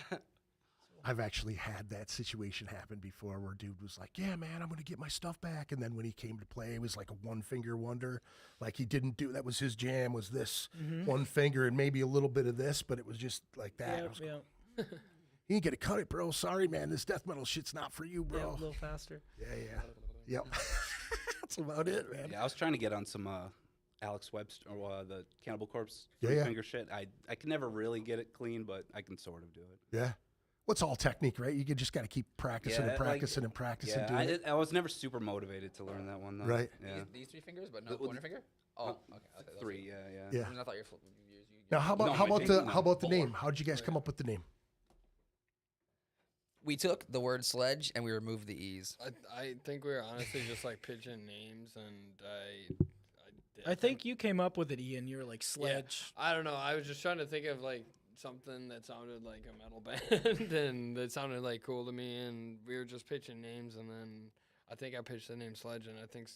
I've actually had that situation happen before where dude was like, yeah, man, I'm going to get my stuff back. And then when he came to play, it was like a one finger wonder. Like he didn't do, that was his jam, was this one finger and maybe a little bit of this, but it was just like that. I was Yeah, going, you ain't going to cut it, bro. Sorry, man. This death metal shit's not for you, yeah, a bro. little faster. Yeah. Yep. That's about it, man. Yeah, I was trying to get on some Alex Webster or the Cannibal Corpse Yeah. finger shit. I can never really get it clean, but I can sort of do it. Yeah. What's all technique, right? You just got to keep practicing and practicing and practicing. Yeah, doing it. I was never super motivated to learn that one, though. Right. Yeah. These 3 fingers, but no The- pointer finger. Oh, okay. I thought that was 3, it. yeah. Yeah. I thought you Now, how about No, how my about finger- how about the Four. name? How did you guys come up with the name? We took the word sledge and we removed the e's. I think we were honestly just like pitching names, and I think you came up with it, Ian. You were like sledge. I don't know. I was just trying to think of like something that sounded like a metal band and that sounded like cool to me, and we were just pitching names, and then I think I pitched the name Sledge, and I think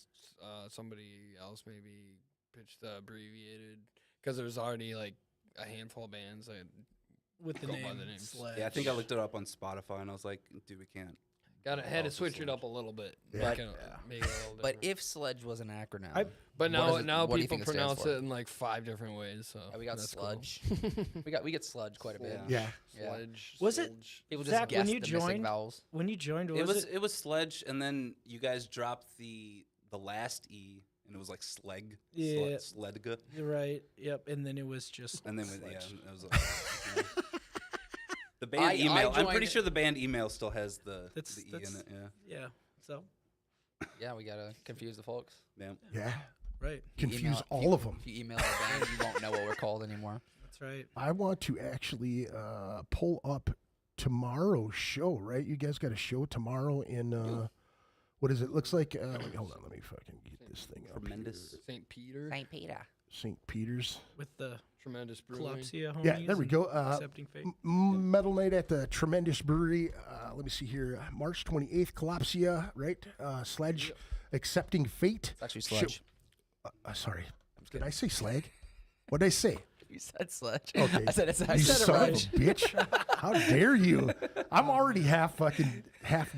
somebody else maybe pitched the abbreviated because there was already like a handful of bands that With the Go by name, the name. sledge. Yeah, I think I looked it up on Spotify, and I was like, dude, we can't. had to Also switch it Sledge. up a little bit. Yeah. Make it, make it a little But different. if sledge was an acronym, I- But what now, does it- now what do you people think it stands pronounce for? it in like 5 different ways. So we got that's cool. sludge. we get sludge quite a bit. Yeah. Yeah. Yeah. Sledge. Was it- Sludge. People just Zach, guess when you the missing joined- vowels. When you joined, It was Sledge, and then you guys dropped the last E, and it was like Sleg. Yeah. Sledga. You're right. Yep. And then it was just. And then, yeah, sledge. it was the band I email. I'm pretty joined- sure the band email still has the E in That's- it. Yeah. Yeah. So. Yeah, we gotta confuse the folks. Yeah. Yeah. Right. Confuse Email- all of them. If you email our band, you won't know what we're called anymore. That's right. I want to actually pull up tomorrow's show, right? You guys got a show tomorrow in, what is it? Looks like, hold on, let me fucking get this thing up. Tremendous. St. Peter. St. Peter. St. Peter's. With the Tremendous brewing. Collapsia homies. Yeah, there we and go. Accepting fate. Metal Night at the Tremendous Brewery. Let me see here. March 28th, Collapsia, right? Sledge, Accepting Fate. It's actually Show- sludge. Sorry. just Did I say slag? What did I say? You said sludge. Okay. I said it's You I said it son right. of a bitch. How dare you? I'm already half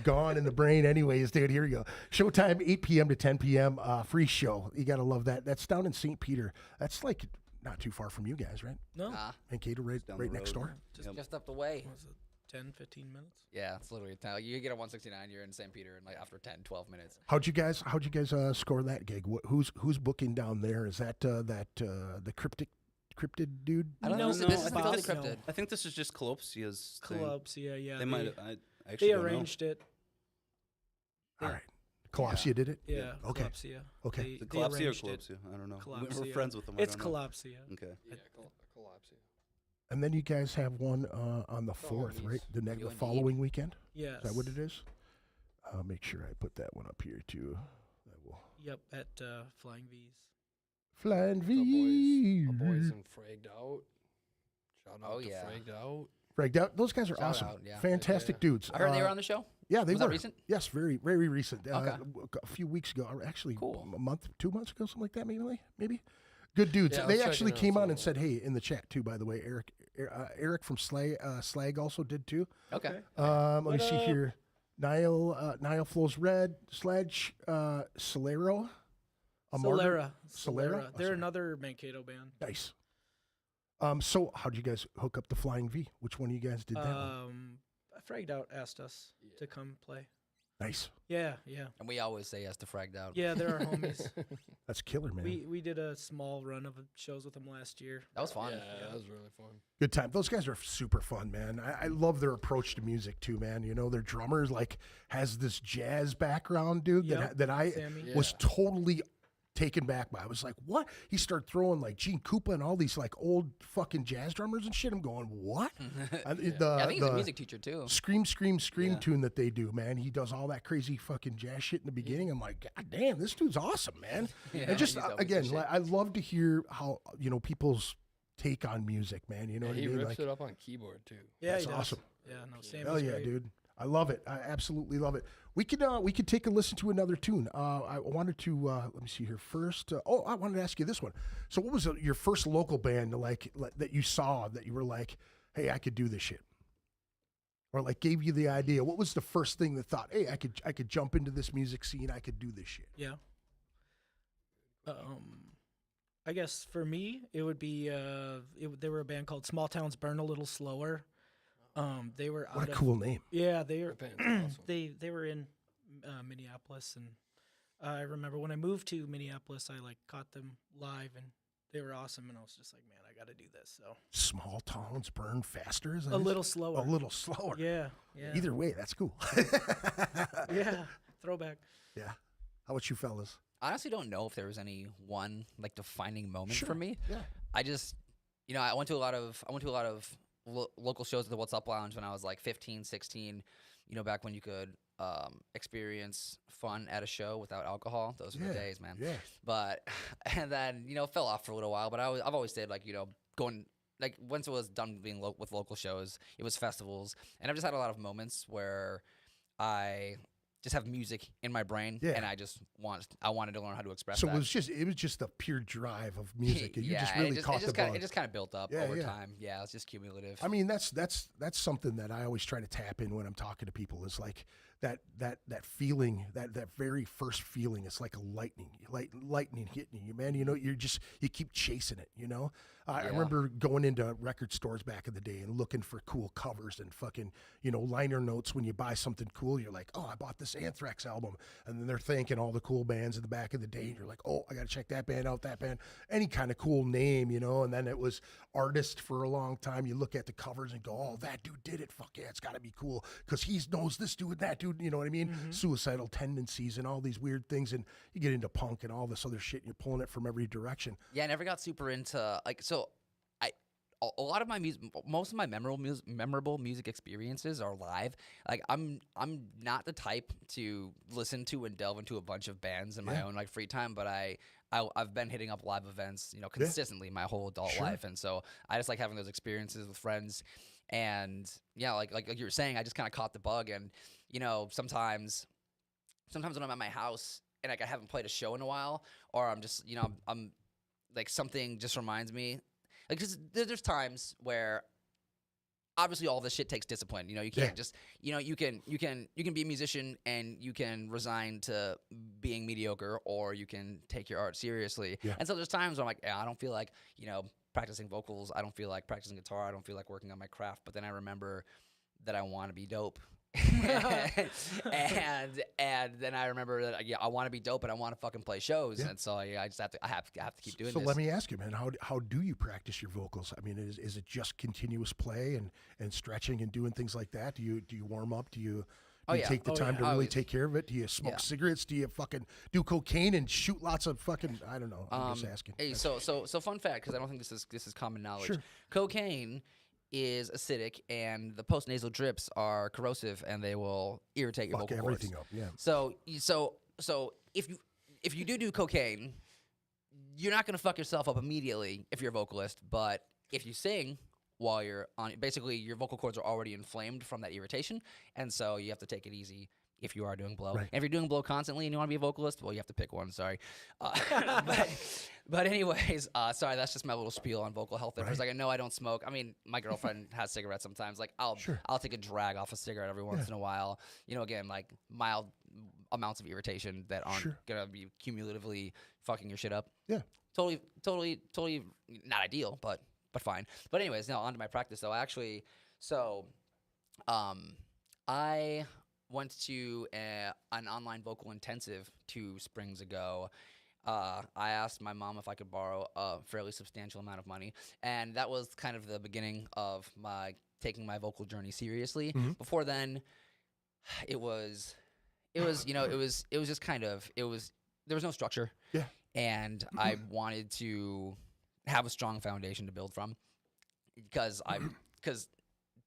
gone in the brain anyways, dude. Here we go. Showtime, 8 p.m. to 10 p.m. Free show. You got to love that. That's down in St. Peter. That's like not too far from you guys, right? No. Ah, Mankato, right, down the right next road. door. Yep. just up the way. Was it 10, 15 minutes? Yeah, it's literally you get a 169, you're in St. Peter, and like after 10, 12 minutes. How'd you guys score that gig? Who's booking down there? Is that the cryptid dude? I don't No, know. no, This I is think not this- encrypted. I think this is just Collapsia's thing. Collapsia, yeah. They might. I actually They don't know. arranged it. All right. Collapsia did it? Yeah. Okay. Collapsia. Okay. The They Collapsia or arranged it. Collapsia? I don't know. We're Collapsia. friends with them. I It's don't know. Collapsia. Okay. Yeah, Collapsia. And then you guys have one on the 4th, right? The You and following weekend? Yes. Is that what it is? I'll make sure I put that one up here too. That will Yep, at Flying V's. Flying Our V. boys in Fragged Out. Shout out Oh, to yeah. Fragged Out. Fragged out. Those guys are Shout awesome. out, yeah. Fantastic dudes. I heard they were on the show. Yeah, they Was were. that recent? Yes, very, very recent. Okay. A few weeks ago, or actually Cool. a month, 2 months ago, something like that, maybe. Good dudes. Yeah, I They was actually checking came out on and some said, "Hey," in the chat too. By the way, Eric from Slag also did too. Okay. Let me What see up? here. Niall Flows Red, Sledge, Solero. Solera. Solera? Oh, They're sorry. another Mankato band. Nice. So how'd you guys hook up the Flying V? Which one of you guys did that one? Fragged Out asked us to come play. Nice. Yeah. And we always say yes to Fragged Out. Yeah, they're our homies. That's killer, man. We did a small run of shows with them last year. That was fun. Yeah, that was really fun. Good time. Those guys are super fun, man. I love their approach to music too, man. You know, their drummer's like has this jazz background, dude. Yep. That I Sammy. was Yeah. totally taken back by. I was like, what? He started throwing like Gene Krupa and all these like old fucking jazz drummers and shit. I'm going, what? And Yeah, I think he's a music teacher too. Scream Yeah. tune that they do, man. He does all that crazy fucking jazz shit in the beginning. I'm like, God damn, this dude's awesome, man. Yeah, and just he's always again, the shit. I love to hear how people's take on music, man. You know Yeah, what I he mean? rips Like, it up on keyboard too. Yeah, that's he does. awesome. Yeah, no, Sammy's hell yeah, great. dude. I love it. I absolutely love it. We could take a listen to another tune. I wanted to let me see here first. I wanted to ask you this one. So, what was your first local band that you saw that you were like, "Hey, I could do this shit," or like gave you the idea? What was the first thing that thought, "Hey, I could jump into this music scene. I could do this shit"? Yeah. I guess for me, it would be they were a band called Small Towns Burn a Little Slower. They were What out a of, cool name. yeah, they were That band's awesome. they were in Minneapolis, and I remember when I moved to Minneapolis, I like caught them live, and they were awesome, and I was just like, man, I got to do this. So Small towns burn faster. Is that a it? little slower. A little slower. Yeah. Either way, that's cool. Yeah, throwback. Yeah. How about you fellas? I honestly don't know if there was any one like defining moment Sure. for me. Yeah. I just, I went to a lot of local shows at the What's Up Lounge when I was like 15, 16. Back when you could experience fun at a show without alcohol. Those were the days, man. Yeah. But and then fell off for a little while. But I've always stayed like going like once it was done being with local shows, it was festivals, and I've just had a lot of moments where I just have music in my brain, and I wanted to learn how to express So that. it was just a pure drive of music, and you just it really caught the bug. It just kind of built up Yeah, over yeah. time. Yeah, it's just cumulative. I mean, that's something that I always try to tap in when I'm talking to people. Is like that feeling, that very first feeling. It's like a lightning hitting you, man. You keep chasing it. I remember going into record stores back in the day and looking for cool covers and fucking liner notes. When you buy something cool, you're like, oh, I bought this Anthrax album, and then they're thanking all the cool bands in the back of the day, and you're like, oh, I got to check that band out, any kind of cool name, and then it was artist for a long time. You look at the covers and go, oh, that dude did it, fuck yeah, it's got to be cool because he knows this dude and that dude, you know what I mean? Mm-hmm. Suicidal tendencies and all these weird things, and you get into punk and all this other shit, and you're pulling it from every direction. Yeah, I never got super into so a lot of my music, most of my memorable music experiences are live. Like I'm not the type to listen to and delve into a bunch of bands in my own like free time, but I've been hitting up live events, consistently my whole adult life, and so I just like having those experiences with friends. And like you were saying, I just kind of caught the bug, and sometimes when I'm at my house and like I haven't played a show in a while, or I'm just I'm like something just reminds me. Like, 'cause there's times where obviously all this shit takes discipline. You can't just, you can be a musician and you can resign to being mediocre, or you can take your art seriously. Yeah. And so there's times where I'm like, I don't feel like, practicing vocals. I don't feel like practicing guitar. I don't feel like working on my craft. But then I remember that I want to be dope. and then I remember that I want to be dope and I want to fucking play shows, and so I just have to keep doing So this. let me ask you, man, how do you practice your vocals? I mean, is it just continuous play and stretching and doing things like that? Do you warm up? Do you take the time to really take care of it? Do you smoke cigarettes? Do you fucking do cocaine and shoot lots of fucking? I don't know. I'm just asking. Hey, so fun fact, because I don't think this is common knowledge. Sure. Cocaine is acidic, and the postnasal drips are corrosive, and they will irritate your Fuck vocal everything cords. up. Yeah. So if you do cocaine, you're not gonna fuck yourself up immediately if you're a vocalist. But if you sing while you're on, basically your vocal cords are already inflamed from that irritation, and so you have to take it easy if you are doing blow. Right. And if you're doing blow constantly and you want to be a vocalist, well, you have to pick one. Sorry. But anyways, sorry, that's just my little spiel on vocal health. There for a second. No, I don't smoke. I mean, my girlfriend has cigarettes sometimes. Like I'll take a drag off a cigarette every once in a while. Again, like mild amounts of irritation that aren't gonna be cumulatively fucking your shit up. Yeah. Totally not ideal, but fine. But anyways, now on to my practice though. I went to an online vocal intensive 2 springs ago. I asked my mom if I could borrow a fairly substantial amount of money, and that was kind of the beginning of my taking my vocal journey seriously. Mm-hmm. Before then, it was just kind of there was no structure. Yeah. And I wanted to have a strong foundation to build from, because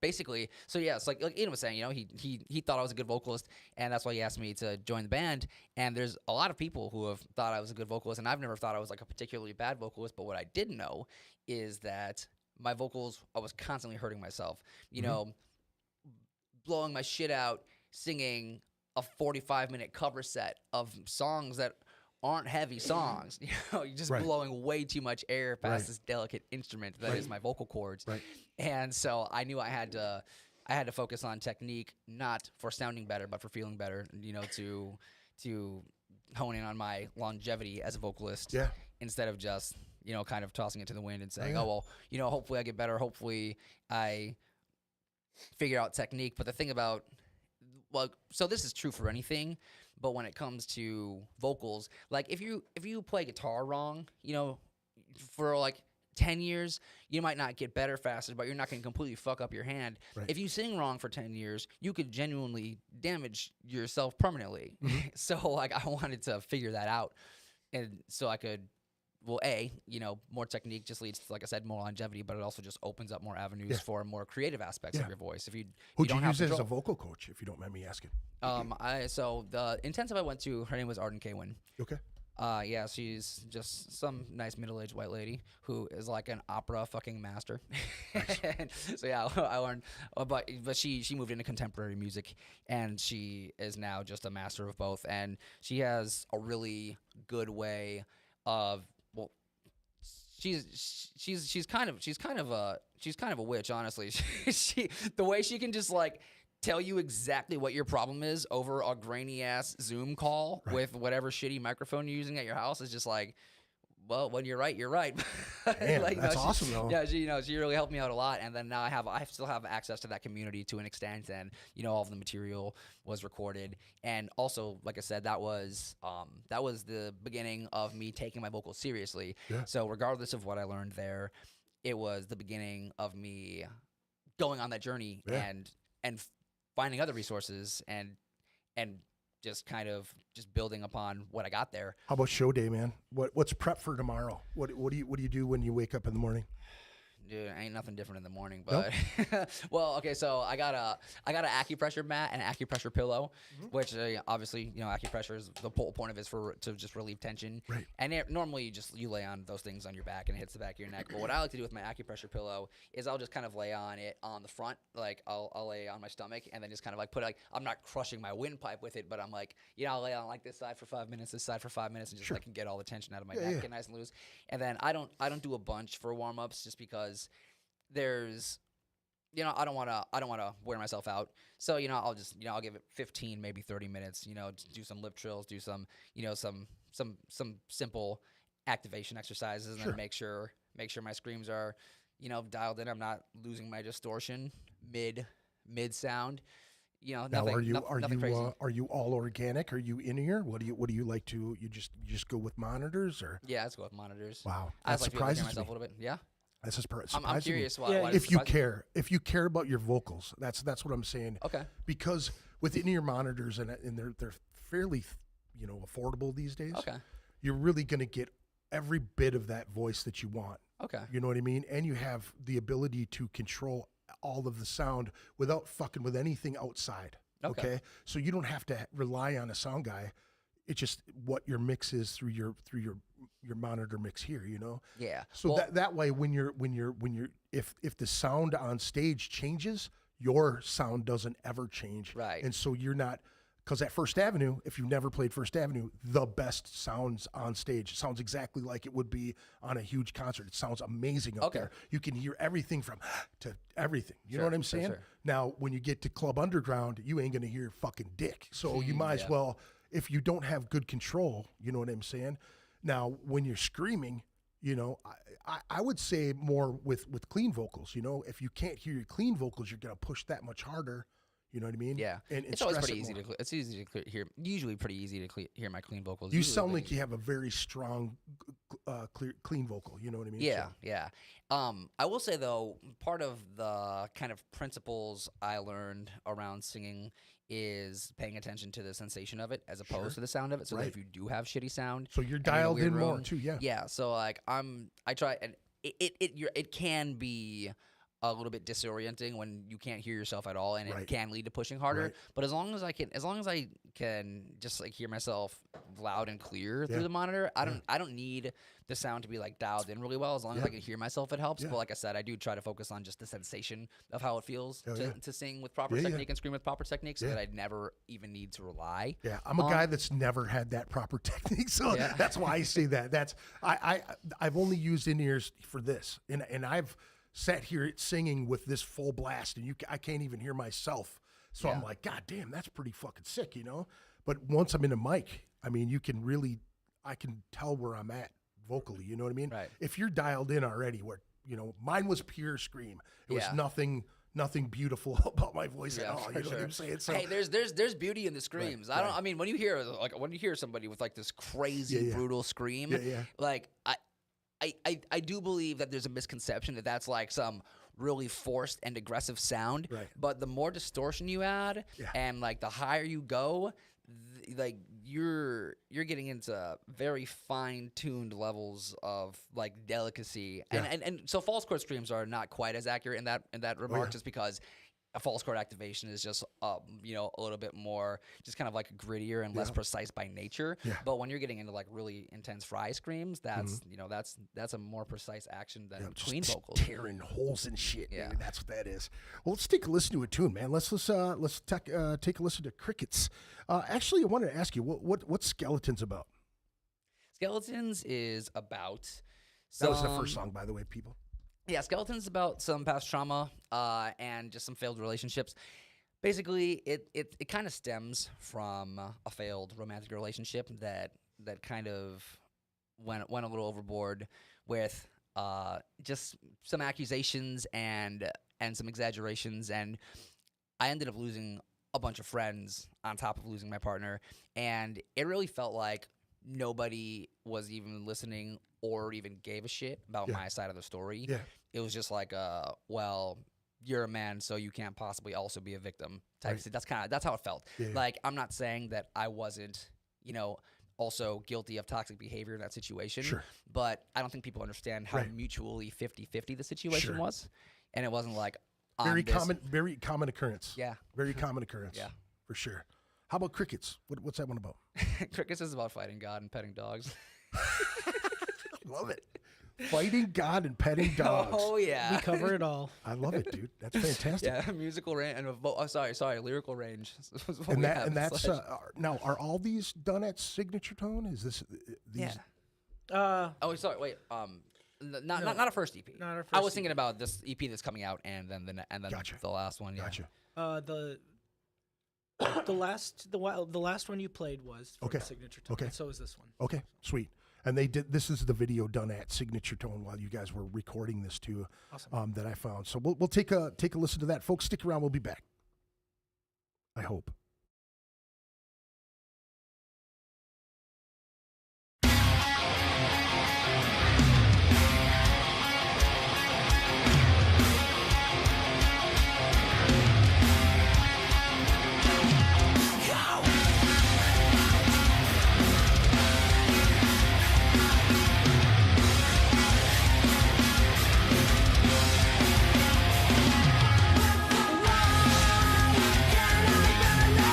basically, so yeah, it's like Ian was saying, he thought I was a good vocalist, and that's why he asked me to join the band. And there's a lot of people who have thought I was a good vocalist, and I've never thought I was like a particularly bad vocalist. But what I didn't know is that my vocals, I was constantly hurting myself. blowing my shit out, singing a 45-minute cover set of songs that aren't heavy songs. You're just Right. blowing way too much air past Right. this delicate instrument that is my vocal cords. Right. And so I knew I had to focus on technique, not for sounding better, but for feeling better, to hone in on my longevity as a vocalist Yeah. instead of just, kind of tossing it to the wind and saying, yeah. oh, well, hopefully I get better. Hopefully I figure out technique. But the thing about, so this is true for anything, but when it comes to vocals, like if you play guitar wrong, for like 10 years, you might not get better faster, but you're not going to completely fuck up your hand. Right. If you sing wrong for 10 years, you could genuinely damage yourself permanently. So like I wanted to figure that out. And so I could, well, more technique just leads to, like I said, more longevity, but it also just opens up more avenues for more creative aspects of your voice. If you Who'd you don't have use as a control. vocal coach, if you don't mind me asking? So the intensive I went to, her name was Arden Kaywin. Okay. Yeah, she's just some nice middle-aged white lady who is like an opera fucking master. And so yeah, I learned, but she moved into contemporary music, and she is now just a master of both. And she has a really good way of, well, she's kind of a witch, honestly. She the way she can just like tell you exactly what your problem is over a grainy ass Zoom call with whatever shitty microphone you're using at your house is just like, well, when you're right, you're right. Man, Like, that's awesome though. Yeah, she really helped me out a lot, and then now I still have access to that community to an extent, and all of the material was recorded, and also, like I said, that was the beginning of me taking my vocals seriously. Yeah. So regardless of what I learned there, it was the beginning of me going on that journey and finding other resources and just kind of just building upon what I got there. How about show day, man? What's prep for tomorrow? What do you do when you wake up in the morning? Dude, ain't nothing different in the morning, but well, okay. So I got an acupressure mat and an acupressure pillow, which obviously acupressure is the whole point of it is to just relieve tension. Right. And normally you lay on those things on your back and it hits the back of your neck. But what I like to do with my acupressure pillow is I'll just kind of lay on it on the front, like I'll lay on my stomach and then just kind of like I'm not crushing my windpipe with it, but I'm like I'll lay on like this side for 5 minutes, this side for 5 minutes, and just like get all the tension out of my neck, get nice and loose. And then I don't do a bunch for warm ups just because there's I don't want to wear myself out, so I'll just I'll give it 15 maybe 30 minutes, do some lip trills, do some some simple activation exercises, and then make sure my screams are dialed in. I'm not losing my distortion mid sound. Now, Nothing crazy. Are you all organic? Are you in ear? What do you like to? You just go with monitors or? Yeah, let's go with monitors. Wow, I that just like to be able to hear surprises me. myself a little bit. Yeah. That's surprising. I'm curious why. Yeah, why does If it you surprise me? care about your vocals, that's what I'm saying. Okay. Because with in-ear monitors and they're fairly affordable these days. Okay. You're really going to get every bit of that voice that you want. Okay. You know what I mean? And you have the ability to control all of the sound without fucking with anything outside. Okay. So you don't have to rely on a sound guy. It's just what your mix is through your monitor mix here, Yeah. So Well, that way when you're if the sound on stage changes, your sound doesn't ever change. Right. And so you're not, because at First Avenue, if you've never played First Avenue, the best sounds on stage. It sounds exactly like it would be on a huge concert. It sounds amazing up there. You can hear everything from to everything. You know what I'm saying? Sure. Now, when you get to Club Underground, you ain't going to hear fucking dick. So you might as well, if you don't have good control, you know what I'm saying? Now, when you're screaming, I would say more with clean vocals. If you can't hear your clean vocals, you're going to push that much harder. You know what I mean? Yeah. And It's always stress pretty it easy more. it's easy to hear. Usually pretty easy to hear my clean vocals. You Usually sound they- like you have a very strong, clean vocal. You know what I mean? Yeah, So- yeah. I will say though, part of the kind of principles I learned around singing is paying attention to the sensation of it as opposed to the sound of it. So that if you do have shitty sound, So you're and in a dialed weird in more room- too. Yeah. Yeah. So like I try, and it can be a little bit disorienting when you can't hear yourself at all, and Right. it can lead to pushing harder. Right. But as long as I can just like hear myself loud and clear Yeah. through the monitor, I don't need the sound to be like dialed in really well. As long as I can hear myself, it helps. Yeah. But like I said, I do try to focus on just the sensation of how it feels Oh, yeah. to sing with proper Yeah, yeah. technique and scream with proper technique, so Yeah. that I never even need to rely. Yeah, I'm a guy that's never had that proper technique, so Yeah. that's why I say that. That's I've only used in-ears for this, and I've sat here singing with this full blast, and I can't even hear myself. So I'm Yeah. like, God damn, that's pretty fucking sick, you know. But once I'm in a mic, I mean, I can tell where I'm at vocally. You know what I mean? Right. If you're dialed in already, where mine was pure scream. It was Yeah. nothing beautiful about my voice at all. for You know what sure. I'm saying? So Hey, there's beauty in the screams. right. I mean, when you hear somebody with like this crazy Yeah, yeah. brutal scream, Yeah. like I do believe that there's a misconception that that's like some really forced and aggressive sound. Right. But the more distortion you add, Yeah. and like the higher you go, like you're getting into very fine-tuned levels of like delicacy, and so false chord screams are not quite as accurate in that remark, yeah. just because a false chord activation is just a little bit more just kind of like grittier and less precise by nature. Yeah. But when you're getting into like really intense fry screams, that's that's a more precise action than clean just vocals. tearing holes and shit. Yeah. Baby. That's what that is. Well, let's take a listen to a tune, man. Let's take a listen to Crickets. Actually, I wanted to ask you what Skeletons about. Skeletons is about That was the first song, by the way, people. Yeah, Skeletons about some past trauma and just some failed relationships. Basically, it kind of stems from a failed romantic relationship that kind of went a little overboard with just some accusations and some exaggerations, and I ended up losing a bunch of friends on top of losing my partner, and it really felt like nobody was even listening or even gave a shit about my side of the story. Yeah. It was just like, well, you're a man, so you can't possibly also be a victim type. Right. That's how it felt. Yeah. Like, I'm not saying that I wasn't, also guilty of toxic behavior in that situation. Sure. But I don't think people understand how Right. mutually 50-50 the situation Sure. was. And it wasn't like on Very this- very common occurrance. Yeah. Very common occurrence. Yeah. For sure. How about Crickets? What's that one about? Crickets is about fighting God and petting dogs. Love it. Fighting God and petting dogs. Oh yeah. We cover it all. I love it, dude. That's fantastic. Yeah, musical range and lyrical range. was what And we have. that's It's like- now, are all these done at signature tone? Is this these? yeah. Oh, sorry. Wait. Not a first EP. Not our I first was thinking about this EP that's coming out, and then Gotcha. the last one. Yeah. Gotcha. The last one you played was for Okay. the signature tone. Okay. And so is this one. Okay, sweet. And this is the video done at signature tone while you guys were recording this too. Awesome. That I found. So we'll take a listen to that, folks. Stick around. We'll be back. I hope. Why can I run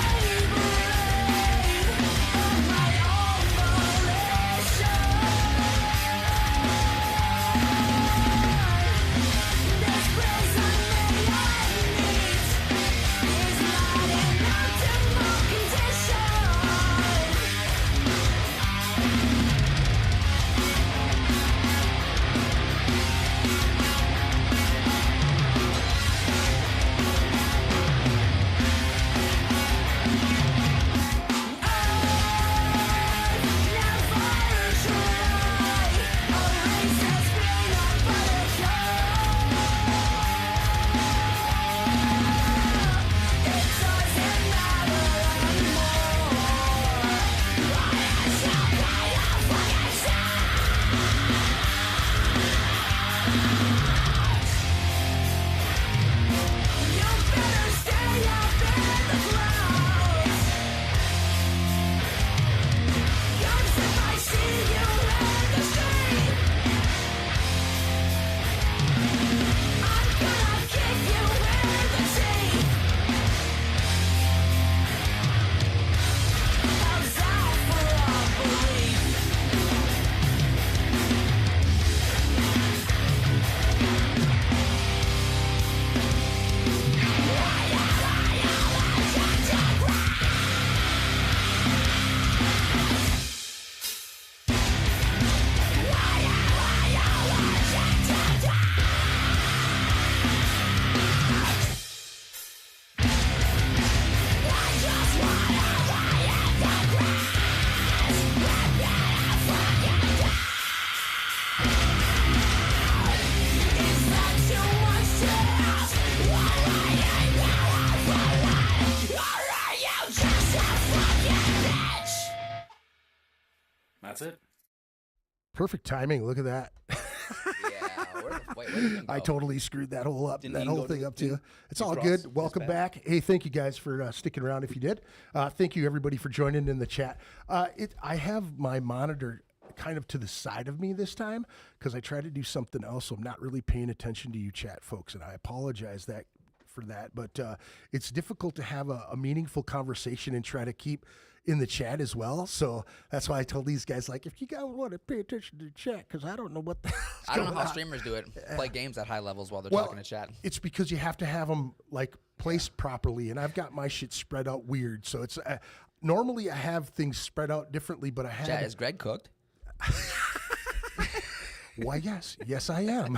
That's it. Perfect timing. Look at that. Yeah. Where did you I go? totally screwed that whole up. Didn't that Ian whole go thing to- up to you. didn't It's he all cross good. his Welcome path? back. Hey, thank you guys for sticking around. If you did, thank you everybody for joining in the chat. I have my monitor kind of to the side of me this time because I tried to do something else. So I'm not really paying attention to you, chat folks, and I apologize for that. But it's difficult to have a meaningful conversation and try to keep in the chat as well. So that's why I told these guys, like, if you guys want to pay attention to the chat, because I don't know what the hell's I don't know going how on. streamers do it. Play games at high levels while they're Well, talking to chat. It's because you have to have them like placed properly, and I've got my shit spread out weird. So it's normally I have things spread out differently, but I have. Chat, is Greg cooked? Why, yes, I am.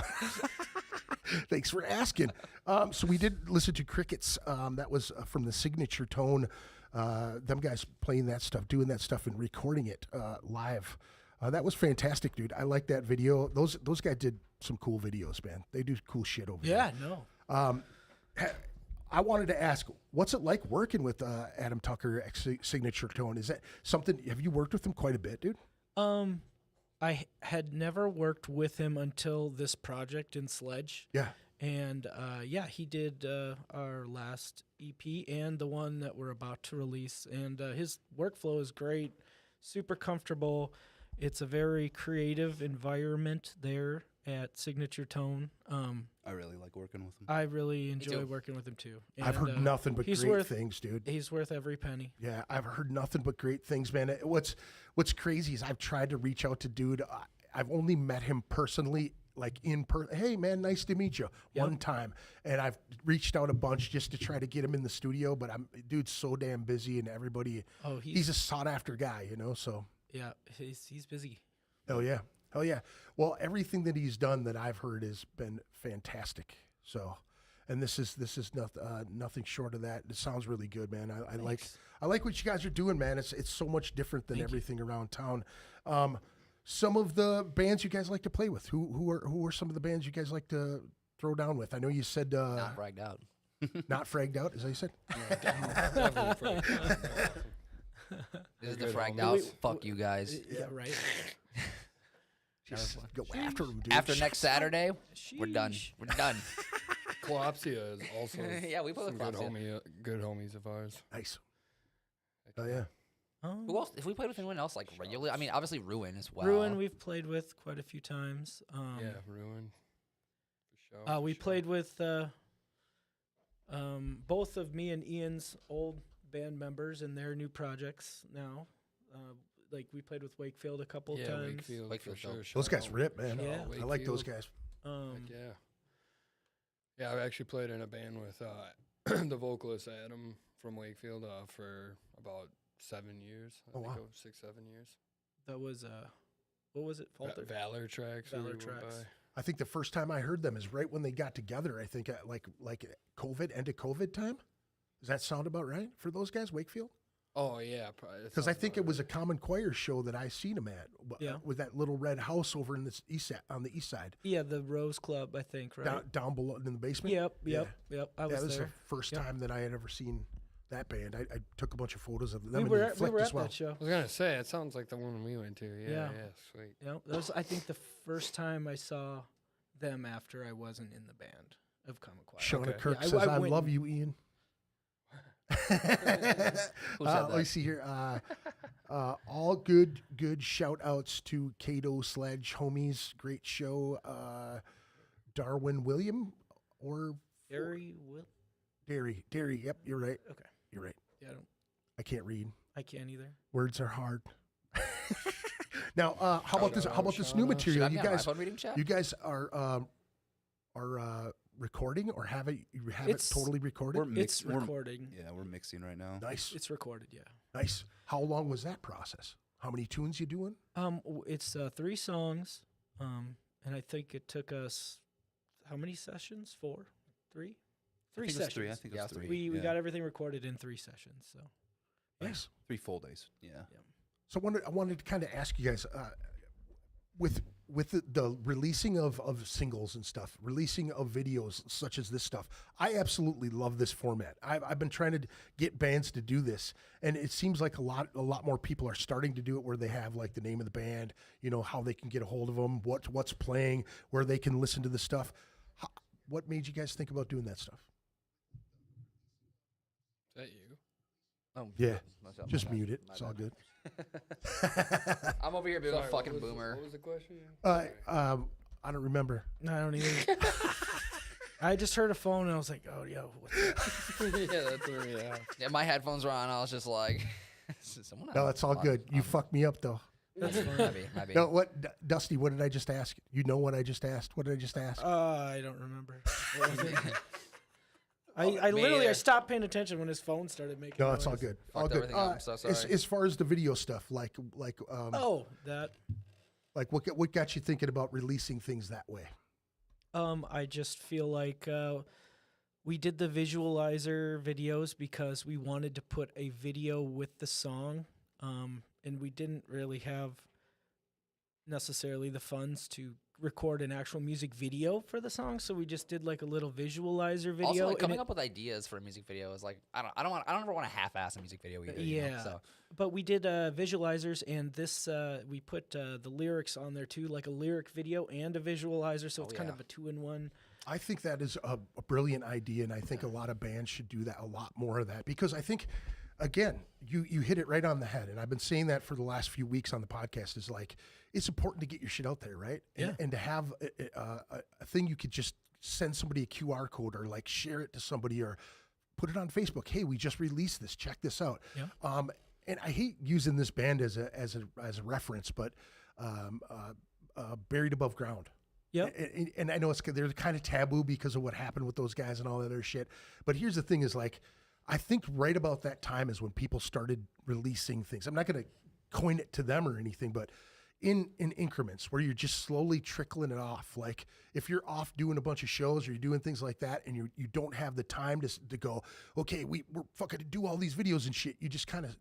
Thanks for asking. So we did listen to Crickets. That was from the Signature Tone. Them guys playing that stuff, doing that stuff, and recording it live. That was fantastic, dude. I like that video. Those guys did some cool videos, man. They do cool shit over there. Yeah, no. I wanted to ask, what's it like working with Adam Tucker at Signature Tone? Is that something? Have you worked with him quite a bit, dude? I had never worked with him until this project in Sledge. Yeah. And yeah, he did our last EP and the one that we're about to release. And his workflow is great, super comfortable. It's a very creative environment there at Signature Tone. I really like working with him. I really enjoy too. working with him too. I've heard And, nothing but he's great worth- things, dude. He's worth every penny. Yeah, I've heard nothing but great things, man. What's crazy is I've tried to reach out to dude. I've only met him personally, like in person. Hey, man, nice to meet you. Yep. One time, and I've reached out a bunch just to try to get him in the studio. But dude's so damn busy, and everybody. Oh, He's a sought after guy, you know. So yeah, he's busy. hell yeah, hell yeah. Well, everything that he's done that I've heard has been fantastic. So. And this is nothing short of that. It sounds really good, man. I like what you guys are doing, man. It's so much different than everything around town. Some of the bands you guys like to play with. Who are some of the bands you guys like to throw down with? I know you said Not bragged out. not fragged out, is that you said? Definitely This is the Good fragged homies. out. Wait, Fuck you guys. Yeah, right. Just go after them, dude. After next Saturday, we're done. Sheesh. We're done. Colapsia is also Yeah, we play with some Colapsia. good homies of ours. Nice. Oh yeah. Who else? If we played with anyone else like regularly, I mean, obviously Ruin as well. Ruin we've played with quite a few times. Yeah, Ruin. For sure. We played with both of me and Ian's old band members and their new projects now. Like we played with Wakefield a couple yeah, times. Wakefield, Wakefield, for sure. Those shout guys out. rip, man. Yeah. I like those Wakefield. guys. Heck yeah. Yeah, I actually played in a band with the vocalist Adam from Wakefield for about 7 years. I Oh, think wow. it was 6, 7 years. That was what was it? Falter. Valor Tracks. we Valor went Tracks. by. I think the first time I heard them is right when they got together. I think like end of COVID time. Does that sound about right for those guys, Wakefield? Oh yeah, Because I think it was a Common Choir show that I seen him at. Yeah. With that little red house over in on the east side, Yeah, the Rose Club, I think, right? down below in the basement. Yep. I Yeah, was that was there. the first Yep. time that I had ever seen that band. I took a bunch of photos of them. We and were then at, we flicked were as at well. that show. I was gonna say it sounds like the one we went to. Yeah, Yeah. sweet. Yep. That was, I think, the first time I saw them after I wasn't in the band of Common Choir. Shauna Okay. Kirk Yeah, says, "I went love and- you, Ian." Who said Let me that? see here. All good shout outs to Cato Sledge homies. Great show. Darwin William or Gary Will. Dairy. Yep, you're right. Okay. You're right. Yeah, I can't read. I can't either. Words are hard. Now, how about this? How about this new Shout out. Should material? I be You on my guys, phone reading chat? you guys are recording or have it? You have It's- it totally recorded. It's recording. Yeah, we're mixing right now. Nice, It's recorded. Yeah. nice. How long was that process? How many tunes you doing? It's 3 songs. And I think it took us how many sessions? 4, 3, 3 I think it was sessions. three. I think it Yeah, was three. We yeah. got everything recorded in 3 sessions. So Nice. 3 full days. Yeah. So I wanted to kind of ask you guys, with the releasing of singles and stuff, releasing of videos such as this stuff, I absolutely love this format. I've been trying to get bands to do this, and it seems like a lot more people are starting to do it, where they have like the name of the band, you know, how they can get a hold of them, what's playing, where they can listen to the stuff. What made you guys think about doing that stuff? Is that you? Oh, Yeah, myself, just my bad, mute it. my It's all bad. good. I'm over here being a fucking what was boomer. What was the question? I don't remember. I don't even. I just heard a phone and I was like, oh, yo, what's that? Yeah, that's where we are. Yeah, my headphones were on. I was just like, someone. No, that's all good. You fucked me up though. That's fine. Maybe. No, Dusty? What did I just ask? You know what I just asked? What did I just ask? I don't remember. What was it? I Me literally either. I stopped paying attention when his phone started making No, noise. it's all good. All Fucked good. everything up. I'm so sorry. As far as the video stuff, like Oh, that. like what got you thinking about releasing things that way? I just feel like we did the visualizer videos because we wanted to put a video with the song, and we didn't really have necessarily the funds to record an actual music video for the song, so we just did like a little visualizer video. Also, like and coming it- up with ideas for a music video is like I don't ever want to half-ass a music video either. you know, Yeah. so But we did visualizers, and this we put the lyrics on there too, like a lyric video and a visualizer, so it's kind yeah. of a 2-in-1. I think that is a brilliant idea, and I think a lot of bands should do that, a lot more of that, because I think, again, you hit it right on the head, and I've been saying that for the last few weeks on the podcast, is like, it's important to get your shit out there, right? And to have a thing you could just send somebody a QR code, or like share it to somebody, or put it on Facebook. Hey, we just released this. Check this out. Yeah. And I hate using this band as a reference, but Buried Above Ground. Yep. And I know they're kind of taboo because of what happened with those guys and all that other shit. But here's the thing: is like, I think right about that time is when people started releasing things. I'm not going to coin it to them or anything, but in increments where you're just slowly trickling it off. Like if you're off doing a bunch of shows or you're doing things like that, and you don't have the time to go, okay, we're fucking to do all these videos and shit. You just kind of,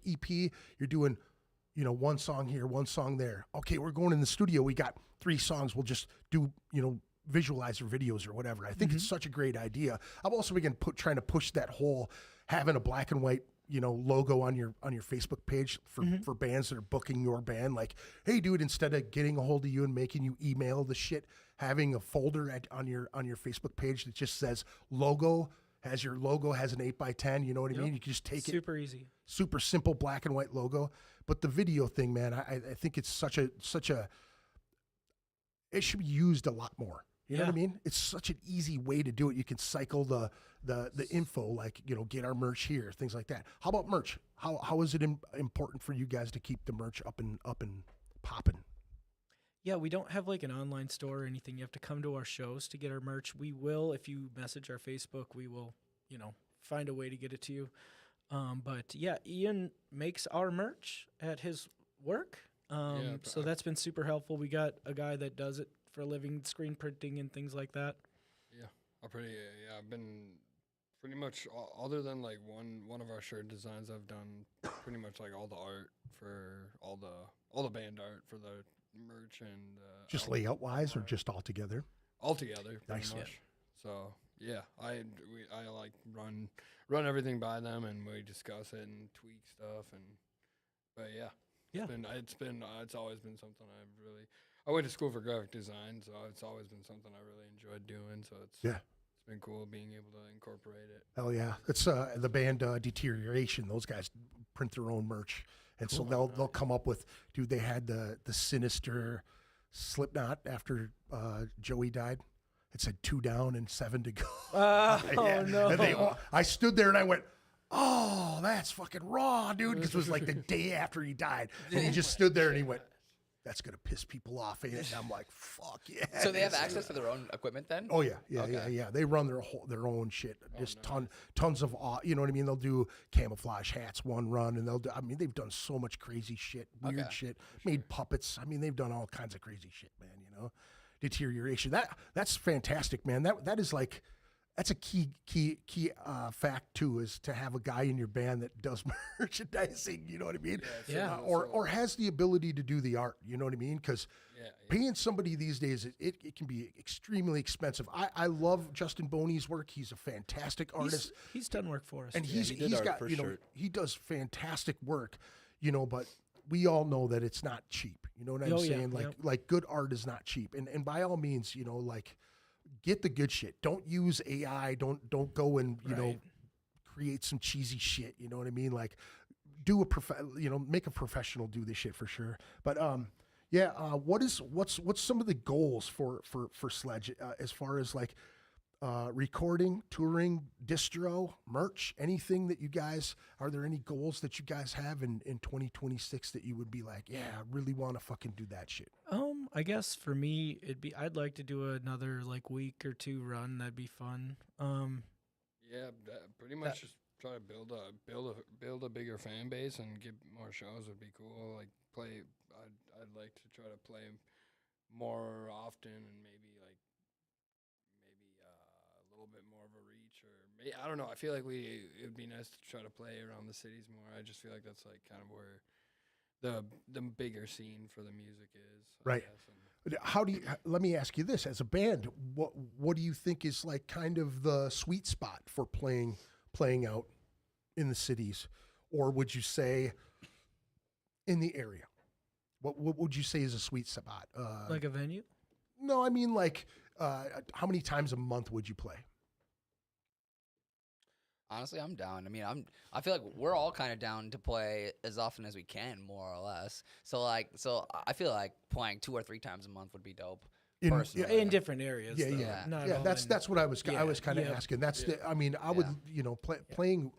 EP, you're doing, one song here, one song there. Okay, we're going in the studio. We got 3 songs. We'll just do, visualizer videos or whatever. I think it's such a great idea. I've also been trying to push that whole having a black and white, logo on your Facebook page for bands that are booking your band. Like, hey, dude, instead of getting a hold of you and making you email the shit, having a folder on your Facebook page that just says logo, has an 8x10. You know what I mean? You can just take it. Super easy. Super simple black and white logo. But the video thing, man, I think it's such a it should be used a lot more. You know what I mean? It's such an easy way to do it. You can cycle the info, like, get our merch here, things like that. How about merch? How is it important for you guys to keep the merch up and popping? Yeah, we don't have like an online store or anything. You have to come to our shows to get our merch. We will, if you message our Facebook, we will, find a way to get it to you. But yeah, Ian makes our merch at his work. So that's been super helpful. We got a guy that does it for a living, screen printing and things like that. Yeah, I've been pretty much other than like one of our shirt designs. I've done pretty much like all the art for all the band art for the merch and Just layout wise, or just all together? all together. Pretty Nice. much. So yeah, I like run everything by them, and we discuss it and tweak stuff, but yeah. Yeah. It's always been something I went to school for graphic design, so it's always been something I really enjoyed doing. So it's been cool being able to incorporate it. Hell yeah. It's the band Deterioration. Those guys print their own merch. And so they'll come up with, dude, they had the sinister Slipknot after Joey died. It said 2 down and 7 to go. Oh, no. And I stood there and I went, oh, that's fucking raw, dude. Because it was like the day after he died. And he just stood there and he went, that's going to piss people off, ain't it? And I'm like, fuck yeah. So they have access to their own equipment then? Oh yeah. They run their own shit. Just tons of, you know what I mean? They'll do camouflage hats one run, and they've done so much crazy shit, weird shit, made puppets. I mean, they've done all kinds of crazy shit, man. Deterioration. That's fantastic, man. That is like, that's a key fact too, is to have a guy in your band that does merchandising. You know what I mean? Yeah. Or has the ability to do the art. You know what I mean? Because paying somebody these days, it can be extremely expensive. I love Justin Boney's work. He's a fantastic artist, He's done work for us. and he did he's art got for you know shirt. he does fantastic work. You know, but we all know that it's not cheap. You know what I'm Oh, yeah, saying? yep. Like good art is not cheap. And by all means, you know, like get the good shit. Don't use AI. Don't go and, you know, Right. create some cheesy shit. You know what I mean? Like make a professional do this shit for sure. But what's some of the goals for Sledge as far as like recording, touring, distro, merch, anything that you guys, are there any goals that you guys have in 2026 that you would be like, yeah, I really want to fucking do that shit? I guess for me, I'd like to do another like week or two run. That'd be fun. Pretty much just try to build a bigger fan base and get more shows would be cool. Like I'd like to try to play more often and maybe a little bit more of a reach, or I don't know. I feel like it would be nice to try to play around the cities more. I just feel like that's like kind of where the bigger scene for the music is. Right. How do you? Let me ask you this: as a band, what do you think is like kind of the sweet spot for playing out in the cities, or would you say in the area? What would you say is a sweet spot? Like a venue? No, I mean like how many times a month would you play? Honestly, I'm down. I mean, I feel like we're all kind of down to play as often as we can, more or less. So I feel like playing 2 or 3 times a month would be dope. Personally. In different areas. Yeah, though. yeah, Not yeah. all That's what I was Yeah, kind of yeah. asking. That's the. I mean, I would playing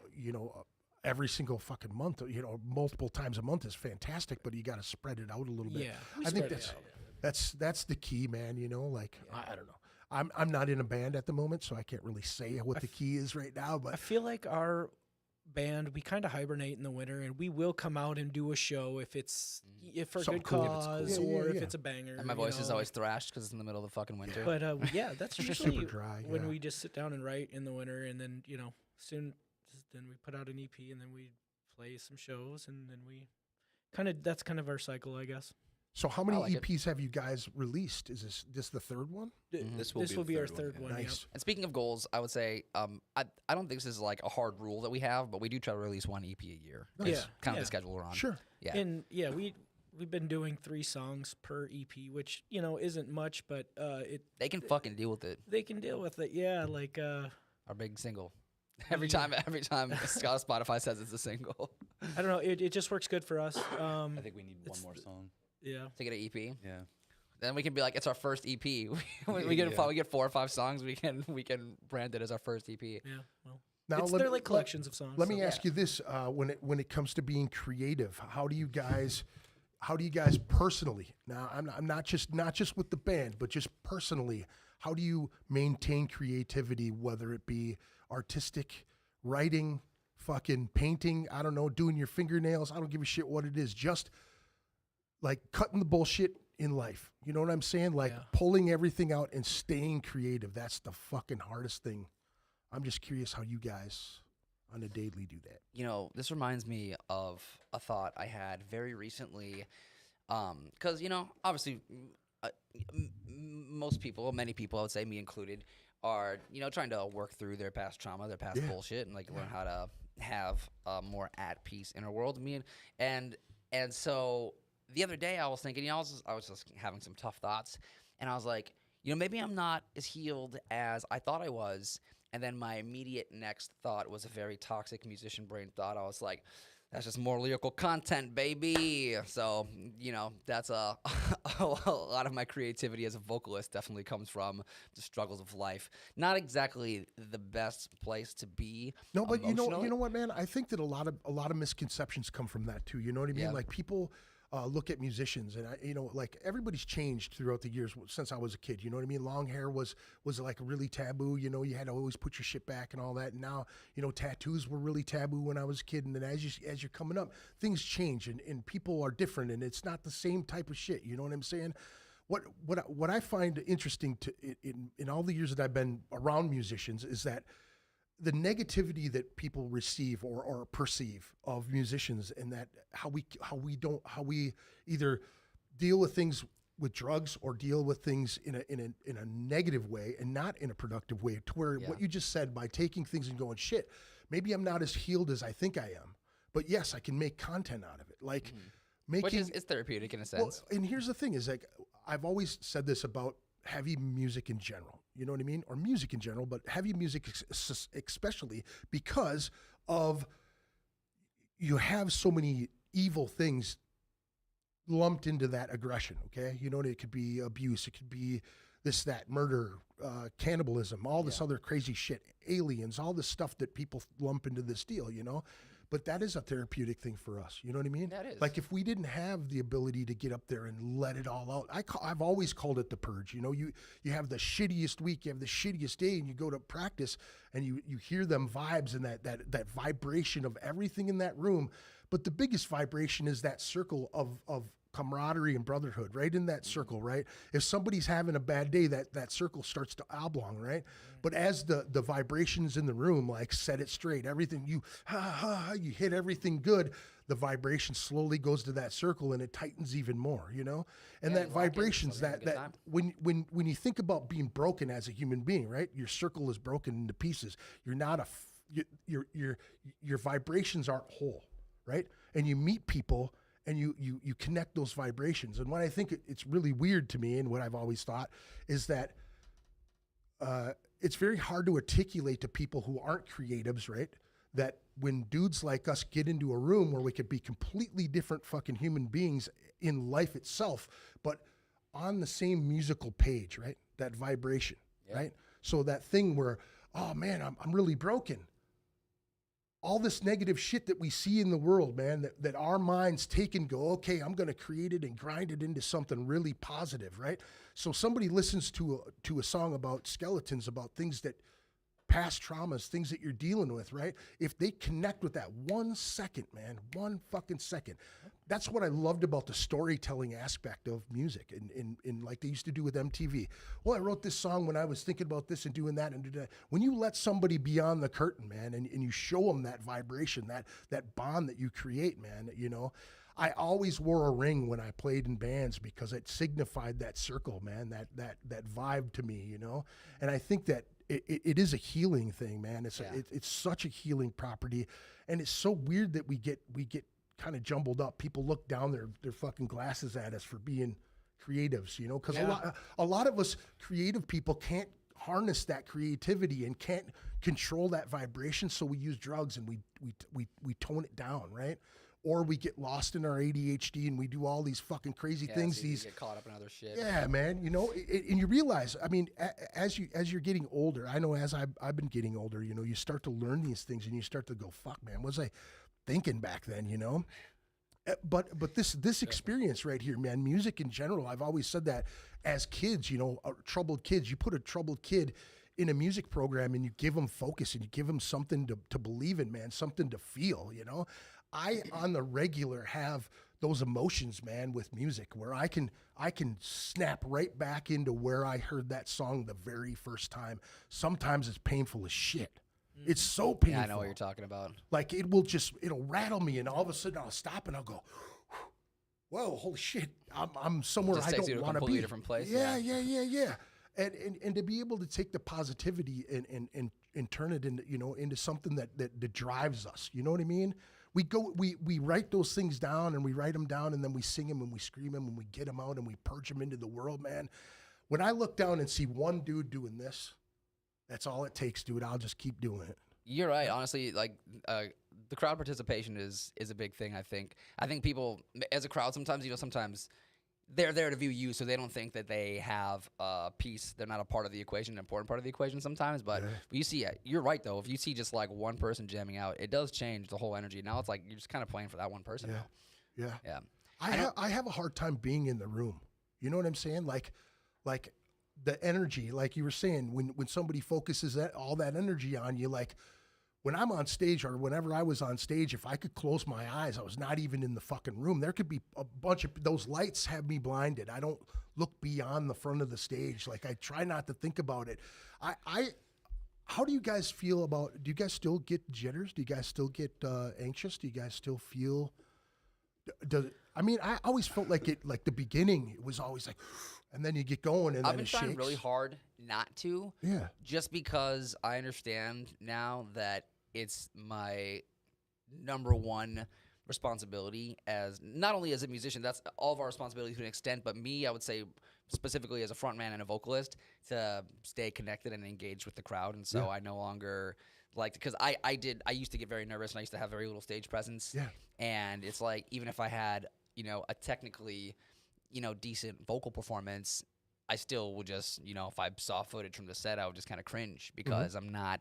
every single fucking month, multiple times a month is fantastic, but you got to spread it out a little bit. Yeah, we I think spread it that's the key, man. Like I don't know. I'm not in a band at the moment, so I can't really say what the key is right now. I But feel like our band, we kind of hibernate in the winter, and we will come out and do a show if for a Something good cool. cause Yeah, or yeah. if it's a banger. And my voice is always thrashed because it's in the middle of the fucking winter. But that's usually super dry. when yeah. we just sit down and write in the winter, and then then we put out an EP, and then we play some shows, and then we that's kind of our cycle, I guess. So how many I like it. EPs have you guys released? Is this the third one? This This will be our the third one. Nice. And speaking of goals, I would say I don't think this is like a hard rule that we have, but we do try to release 1 EP a year. Nice. It's kind of Yeah. the schedule we're on. Sure. Yeah. And we've been doing 3 songs per EP, which isn't much, but They can fucking deal with it. they can deal with it. Yeah, like Our big single. Every time Spotify says it's a single. I don't know, it just works good for us. I think we need one it's more song. Yeah. To get an EP. Yeah. Then we can be like, it's our first EP. we get 4 or 5 songs. We can brand it as our first EP. Yeah. Well, Now they're like collections of songs. Let me so- ask you this: when it comes to being creative, how do you guys personally? Now, I'm not just with the band, but just personally, how do you maintain creativity, whether it be artistic, writing, fucking painting? I don't know, doing your fingernails. I don't give a shit what it is. Just like cutting the bullshit in life. You know what I'm saying? Like Yeah. pulling everything out and staying creative. That's the fucking hardest thing. I'm just curious how you guys on a daily do that. This reminds me of a thought I had very recently. Because, obviously, many people, I would say, me included, are, trying to work through their past trauma, their past bullshit, and, learn how to have a more at peace inner world. And so the other day I was thinking, I was just having some tough thoughts, and I was like, maybe I'm not as healed as I thought I was. And then my immediate next thought was a very toxic musician brain thought. I was like, that's just more lyrical content, baby. So, that's a lot of my creativity as a vocalist definitely comes from the struggles of life. Not exactly the best place to be. No, but you know emotionally. what, man? I think that a lot of misconceptions come from that too. You know what I mean? Yeah. Like people look at musicians, and like everybody's changed throughout the years since I was a kid. You know what I mean? Long hair was like really taboo. You had to always put your shit back and all that. And now, tattoos were really taboo when I was a kid. And then as you're coming up, things change, and people are different, and it's not the same type of shit. You know what I'm saying? what I find interesting in all the years that I've been around musicians is that the negativity that people receive or perceive of musicians, and that how we either deal with things with drugs or deal with things in a negative way and not in a productive way, to where what you just said, by taking things and going, shit, maybe I'm not as healed as I think I am, but yes, I can make content out of it. Like making, Which is it's therapeutic in a sense. well, and here's the thing is, like, I've always said this about heavy music in general, you know what I mean? Or music in general, but heavy music especially, because of you have so many evil things lumped into that aggression, okay? You know, it could be abuse, it could be this, that, murder, cannibalism, all this other crazy shit, aliens, all this stuff that people lump into this deal, you know? But that is a therapeutic thing for us, you know what I mean? That is. Like, if we didn't have the ability to get up there and let it all out, I've always called it the purge. You know, you have the shittiest week, you have the shittiest day, and you go to practice and you hear them vibes and that vibration of everything in that room. But the biggest vibration is that circle of camaraderie and brotherhood, right? In that circle, right? If somebody's having a bad day, that circle starts to oblong, right? But as the vibrations in the room, like, set it straight, everything, you hit everything good, the vibration slowly goes to that circle and it tightens even more, you know? And that vibrations, that when you think about being broken as a human being, right? Your circle is broken into pieces. You're not your vibrations aren't whole, right? And you meet people and you connect those vibrations. And what I think it's really weird to me, and what I've always thought, is that it's very hard to articulate to people who aren't creatives, right? That when dudes like us get into a room where we could be completely different fucking human beings in life itself, but on the same musical page, right? That vibration, right? So that thing where, oh man, I'm really broken. All this negative shit that we see in the world, man, that our minds take and go, okay, I'm going to create it and grind it into something really positive, right? So somebody listens to a song about skeletons, about things that, past traumas, things that you're dealing with, right? If they connect with that 1 second, man, 1 fucking second, that's what I loved about the storytelling aspect of music, in like they used to do with MTV. Well, I wrote this song when I was thinking about this and doing that and doing that. When you let somebody beyond the curtain, man, and you show them that vibration, that bond that you create, man, you know, I always wore a ring when I played in bands because it signified that circle, man, that vibe to me, you know? And I think that it is a healing thing, man. It's such a healing property. And it's so weird that we get kind of jumbled up. People look down their fucking glasses at us for being creatives, you know, because a lot of us creative people can't harness that creativity and can't control that vibration. So we use drugs and we tone it down, right? Or we get lost in our ADHD and we do all these fucking crazy things. So you get caught up in other shit. Yeah, man. You know, and you realize, I mean, as you're getting older, I know as I've been getting older, you know, you start to learn these things and you start to go, fuck, man, what was I thinking back then, you know? But this experience right here, man, music in general, I've always said that as kids, you know, troubled kids, you put a troubled kid in a music program and you give them focus and you give them something to believe in, man, something to feel, you know? I, on the regular, have those emotions, man, with music where I can snap right back into where I heard that song the very first time. Sometimes it's painful as shit. It's so painful. Yeah, I know what you're talking about. Like, it'll rattle me, and all of a sudden I'll stop and I'll go, whoa, holy shit, I'm somewhere Just I takes you don't to a want to completely be. different place. Yeah. And to be able to take the positivity and turn it into something that drives us. You know what I mean? We write those things down and we write them down and then we sing them and we scream them and we get them out and we purge them into the world, man. When I look down and see one dude doing this, that's all it takes, dude. I'll just keep doing it. You're right. Honestly, like the crowd participation is a big thing. I think people as a crowd sometimes they're there to view you, so they don't think that they have a piece. They're not a part of the equation, an important part of the equation sometimes. But you see, you're right though. If you see just like one person jamming out, it does change the whole energy. Now it's like you're just kind of playing for that one person. Yeah. Yeah. I have a hard time being in the room. You know what I'm saying? Like the energy, like you were saying, when somebody focuses all that energy on you, like when I'm on stage or whenever I was on stage, if I could close my eyes, I was not even in the fucking room. There could be a bunch of those lights have me blinded. I don't look beyond the front of the stage. Like I try not to think about it. How do you guys feel about, do you guys still get jitters? Do you guys still get anxious? Do you guys still feel, I always felt like the beginning, it was always like, and then you get going and I've then been it trying shakes. really hard not to. Yeah. Just because I understand now that it's my number one responsibility as not only as a musician, that's all of our responsibility to an extent, but me, I would say specifically as a frontman and a vocalist, to stay connected and engaged with the crowd. And so I no longer like, because I used to get very nervous and I used to have very little stage presence. Yeah. And it's like, even if I had, a technically, decent vocal performance, I still would just, if I saw footage from the set, I would just kind of cringe because I'm not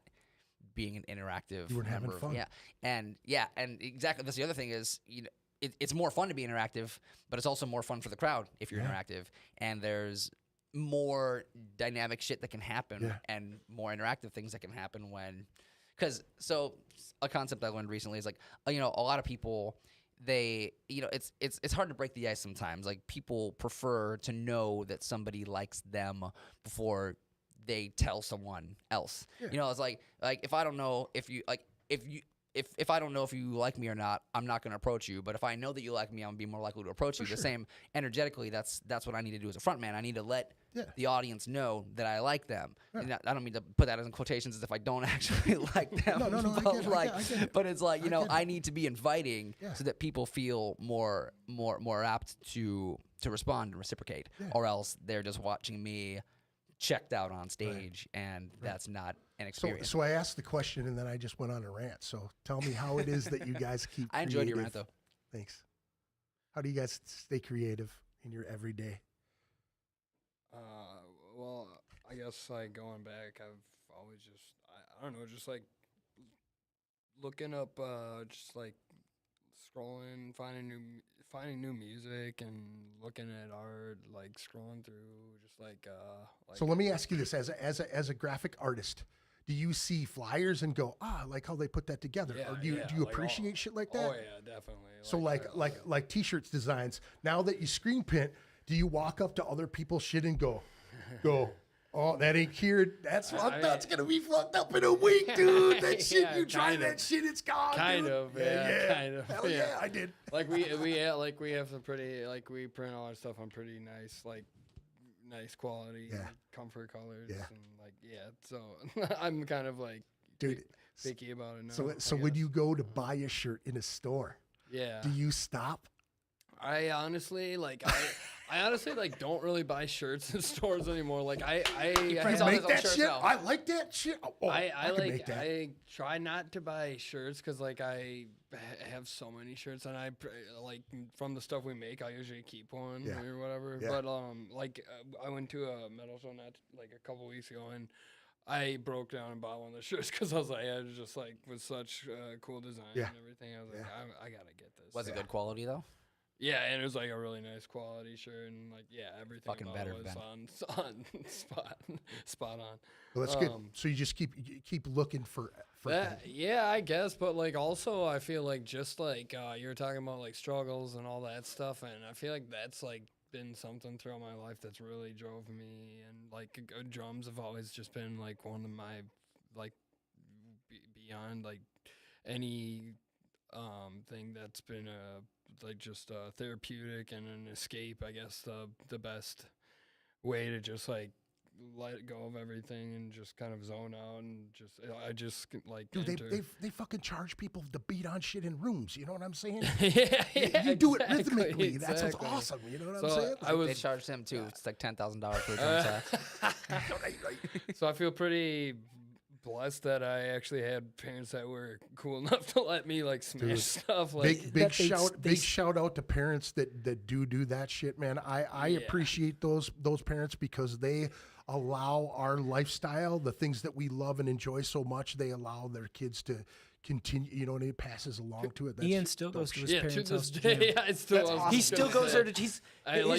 being an interactive. You weren't having member of- fun. and exactly. That's the other thing is, it's more fun to be interactive, but it's also more fun for the crowd if you're interactive. And there's more dynamic shit that can happen and more interactive things that can happen when, so a concept I learned recently is like, a lot of people, it's hard to break the ice sometimes. Like people prefer to know that somebody likes them before they tell someone else. It's like if I don't know if you if I don't know if you like me or not, I'm not going to approach you. But if I know that you like me, I'm going to be more likely to approach you. The same energetically, that's what I need to do as a frontman. I need to let the audience know that I like them. And I don't mean to put that in quotations as if I don't actually like them. No, I get it. But it's like, I need to be inviting so that people feel more apt to respond and reciprocate. Or else they're just watching me checked out on stage, and that's not an experience. So I asked the question, and then I just went on a rant. So tell me how it is that you guys keep I enjoyed your creative. rant, though. Thanks. How do you guys stay creative in your everyday? Well, I guess like going back, I've always just I don't know, just like looking up, just like scrolling, finding new music and looking at art, like scrolling through, just like. So let me ask you this: as a graphic artist, do you see flyers and go, I like how they put that together, or do you like appreciate shit like that? Oh yeah, definitely. So like t-shirts designs. Now that you screen print, do you walk up to other people's shit and go, oh, that ain't here. That's fucked up. It's gonna be fucked up in a week, dude. That shit, you try that shit, it's gone. Kind dude. of, kind of. Hell yeah, I did. Like we have some pretty, like we print all our stuff on pretty nice, like nice quality, comfort colors, and like so I'm kind of like Dude, picky about it now. So when you go to buy a shirt in a store, do you stop? I honestly like don't really buy shirts in stores anymore. Like I make that shit. now. I like that shit. Oh, I can make that. I try not to buy shirts because like I have so many shirts, and like from the stuff we make, I usually keep one or whatever. But I went to a metal show like a couple weeks ago, and I broke down and bought one of the shirts because I was like, it was just like with such cool design and everything. I was like, I gotta get this. Was it good quality though? Yeah, and it was like a really nice quality shirt, and like everything Fucking about better, it was Ben. spot on. Well, that's good. So you just keep looking for that. Yeah, I guess, but like also I feel like just like you were talking about like struggles and all that stuff, and I feel like that's like been something throughout my life that's really drove me, and like drums have always just been like one of my like beyond like any thing that's been like just therapeutic and an escape. I guess the best way to just like let go of everything and just kind of zone out and I just like dude, enter. they fucking charge people to beat on shit in rooms. You know what I'm saying? You do it rhythmically. That's what's awesome. You know what I'm saying? They charged him too. It's like $10,000 for a drum set. right. So I feel pretty blessed that I actually had parents that were cool enough to let me like smash stuff. Like Big shout out to parents that do that shit, man. I appreciate those parents because they allow our lifestyle, the things that we love and enjoy so much, they allow their kids to continue, you know, and it passes along to it. That's Ian still goes to his Yeah, to parents' this house. to day, jam. yeah, it's still. That's He still goes there to. His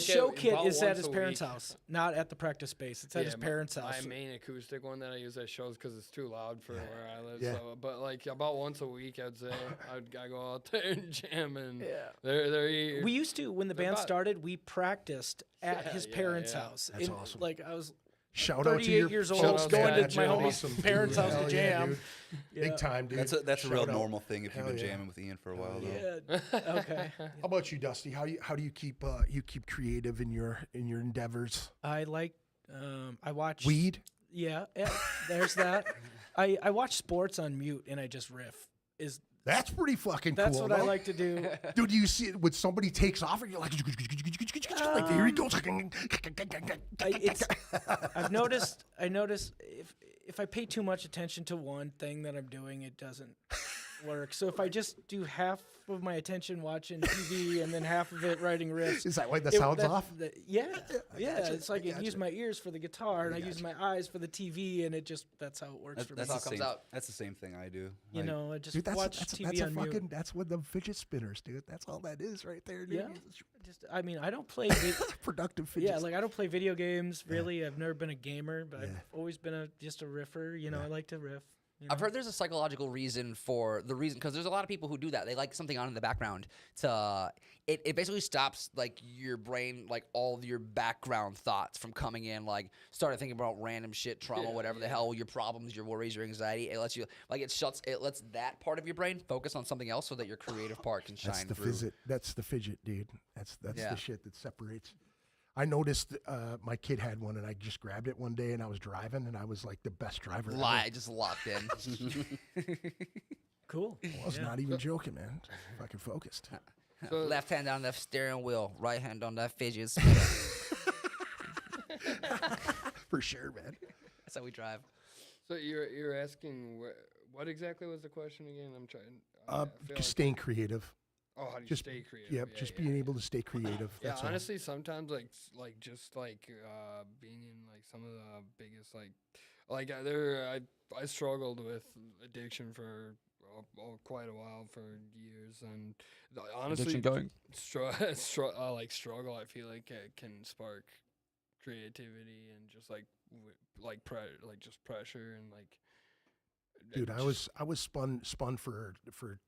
show it kit about is at once his a parents' week. house, not at the practice space. It's at his parents' house. My main acoustic one that I use at shows because it's too loud for where I live. Yeah. So, but like about once a week, I'd say I go out there and jam, and Yeah. they're We used to, when the They're band about- started, we practiced at Yeah, his yeah, parents' yeah. house. That's And, awesome. like I was Shout out to 38 your years Shout old, out going to to my Joe. homie's Awesome, dude. parents' house Hell to yeah, jam. dude. Big time, dude. That's a real Shout out. normal thing if you've Hell been yeah. jamming with Ian for a while though. Yeah. Okay. How about you, Dusty? How do you keep creative in your endeavors? I like. I watch Weed? Yeah. There's that. I watch sports on mute and I just riff. That's pretty fucking That's cool. what I no? like to do. Dude, do you see it when somebody takes off and you're like here he goes. I've noticed. I notice if I pay too much attention to one thing that I'm doing, it doesn't work. So if I just do half of my attention watching TV and then half of it writing riffs, Is that why the sound's off? Yeah. gotcha, It's like I I use gotcha. my ears for the guitar and I use gotcha. my eyes for the TV, and that's how it works for me. That's how the it comes same. out. That's the same thing I do. You Like, know, I just Dude, watch that's TV a on fucking mute. that's what the fidget spinners, dude. That's all that is right there, dude. Yeah. I mean, I don't play. Productive fidget. Yeah, like I don't play video games really. I've never been a gamer, but I've Yeah. always been just a riffer. You know, I like to riff. You I've know? heard there's a psychological reason for the reason, because there's a lot of people who do that. They like something on in the background to it basically stops like your brain, like all of your background thoughts from coming in, like started thinking about random shit, trauma, whatever the hell, your problems, your worries, your anxiety. It lets you it lets that part of your brain focus on something else so that your creative part can shine That's the through. That's the fidget, dude. That's Yeah. the shit that separates. I noticed my kid had one, and I just grabbed it one day, and I was driving, and I was like the best driver ever. Lie, just locked in. Cool. I was not even joking, man. Fucking focused. So- Left hand on the steering wheel, right hand on that fidget spinner. For sure, man. That's how we drive. So you're asking what exactly was the question again? I'm trying. I feel Just staying creative. oh, how do you Just stay creative? Yep, just being able to stay creative. Yeah, That's all. honestly, sometimes just being in like some of the biggest I struggled with addiction for quite a while, for years, and honestly, struggle I feel like it can spark creativity and just just pressure and like. Dude, I was spun for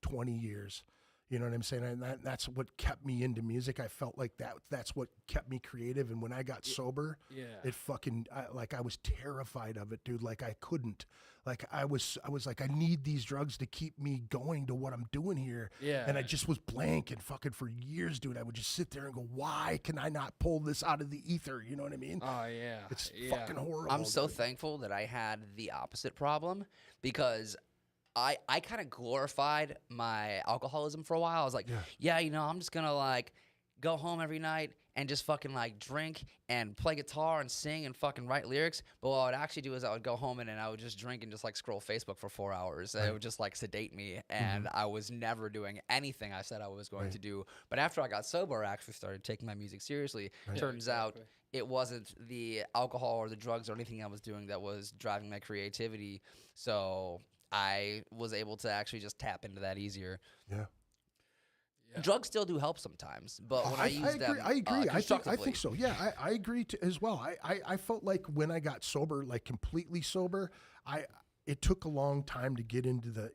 20 years. You know what I'm saying? And that's what kept me into music. I felt like that's what kept me creative. And when I got sober, Yeah. it fucking I was terrified of it, dude. Like I couldn't. Like I was like, I need these drugs to keep me going to what I'm doing here. Yeah. And I just was blank and fucking for years, dude. I would just sit there and go, why can I not pull this out of the ether? You know what I mean? Oh yeah. It's yeah. fucking horrible. I'm so dude. thankful that I had the opposite problem, because I kind of glorified my alcoholism for a while. I was like, yeah, you know, I'm just gonna like go home every night and just fucking like drink and play guitar and sing and fucking write lyrics. But what I would actually do is I would go home and I would just drink and just like scroll Facebook for 4 hours. And it would just like sedate me. And I was never doing anything I said I was going to do. But after I got sober, I actually started taking my music seriously. Turns out it wasn't the alcohol or the drugs or anything I was doing that was driving my creativity. So I was able to actually just tap into that easier. Yeah. Drugs still do help sometimes, but when I use them, I agree. I think constructively. so. Yeah, I agree as well. I felt like when I got sober, like completely sober, it took a long time to get into the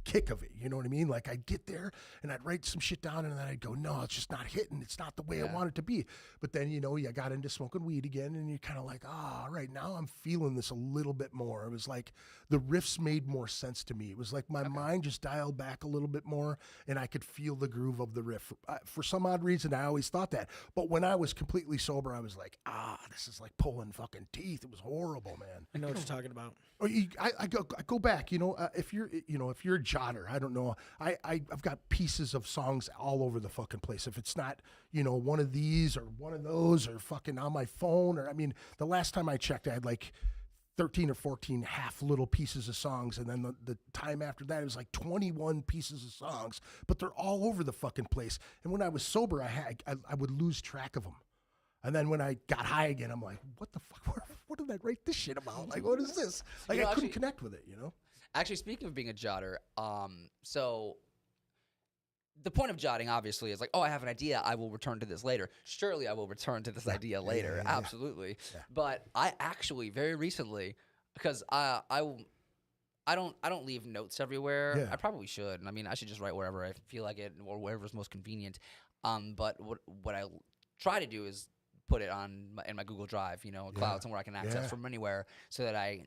kick of it. You know what I mean? Like I'd get there and I'd write some shit down and then I'd go, no, it's just not hitting. It's not the way I want it to be. But then, you know, you got into smoking weed again and you're kind of like, all right, now I'm feeling this a little bit more. It was like the riffs made more sense to me. It was like my mind just dialed back a little bit more and I could feel the groove of the riff. For some odd reason, I always thought that. But when I was completely sober, I was like, this is like pulling fucking teeth. It was horrible, man. I know what you're talking about. I go back, you know, if you're a jotter, I don't know. I've got pieces of songs all over the fucking place. If it's not, you know, one of these or one of those or fucking on my phone, or I mean, the last time I checked, I had like 13 or 14 half little pieces of songs, and then the time after that it was like 21 pieces of songs, but they're all over the fucking place. And when I was sober, I would lose track of them. And then when I got high again, I'm like, what the fuck? What did I write this shit about? Like, what is this? Like, You know, I couldn't actually- connect with it, you know? Actually, speaking of being a jotter, so the point of jotting obviously is like, oh, I have an idea, I will return to this later. Surely I will return to this idea later, absolutely. Yeah. But I actually very recently, because I don't leave notes everywhere. Yeah. I probably should. I mean, I should just write wherever I feel like it or wherever's most convenient. But what I try to do is put it in my Google Drive, cloud, somewhere I can access from anywhere, so that I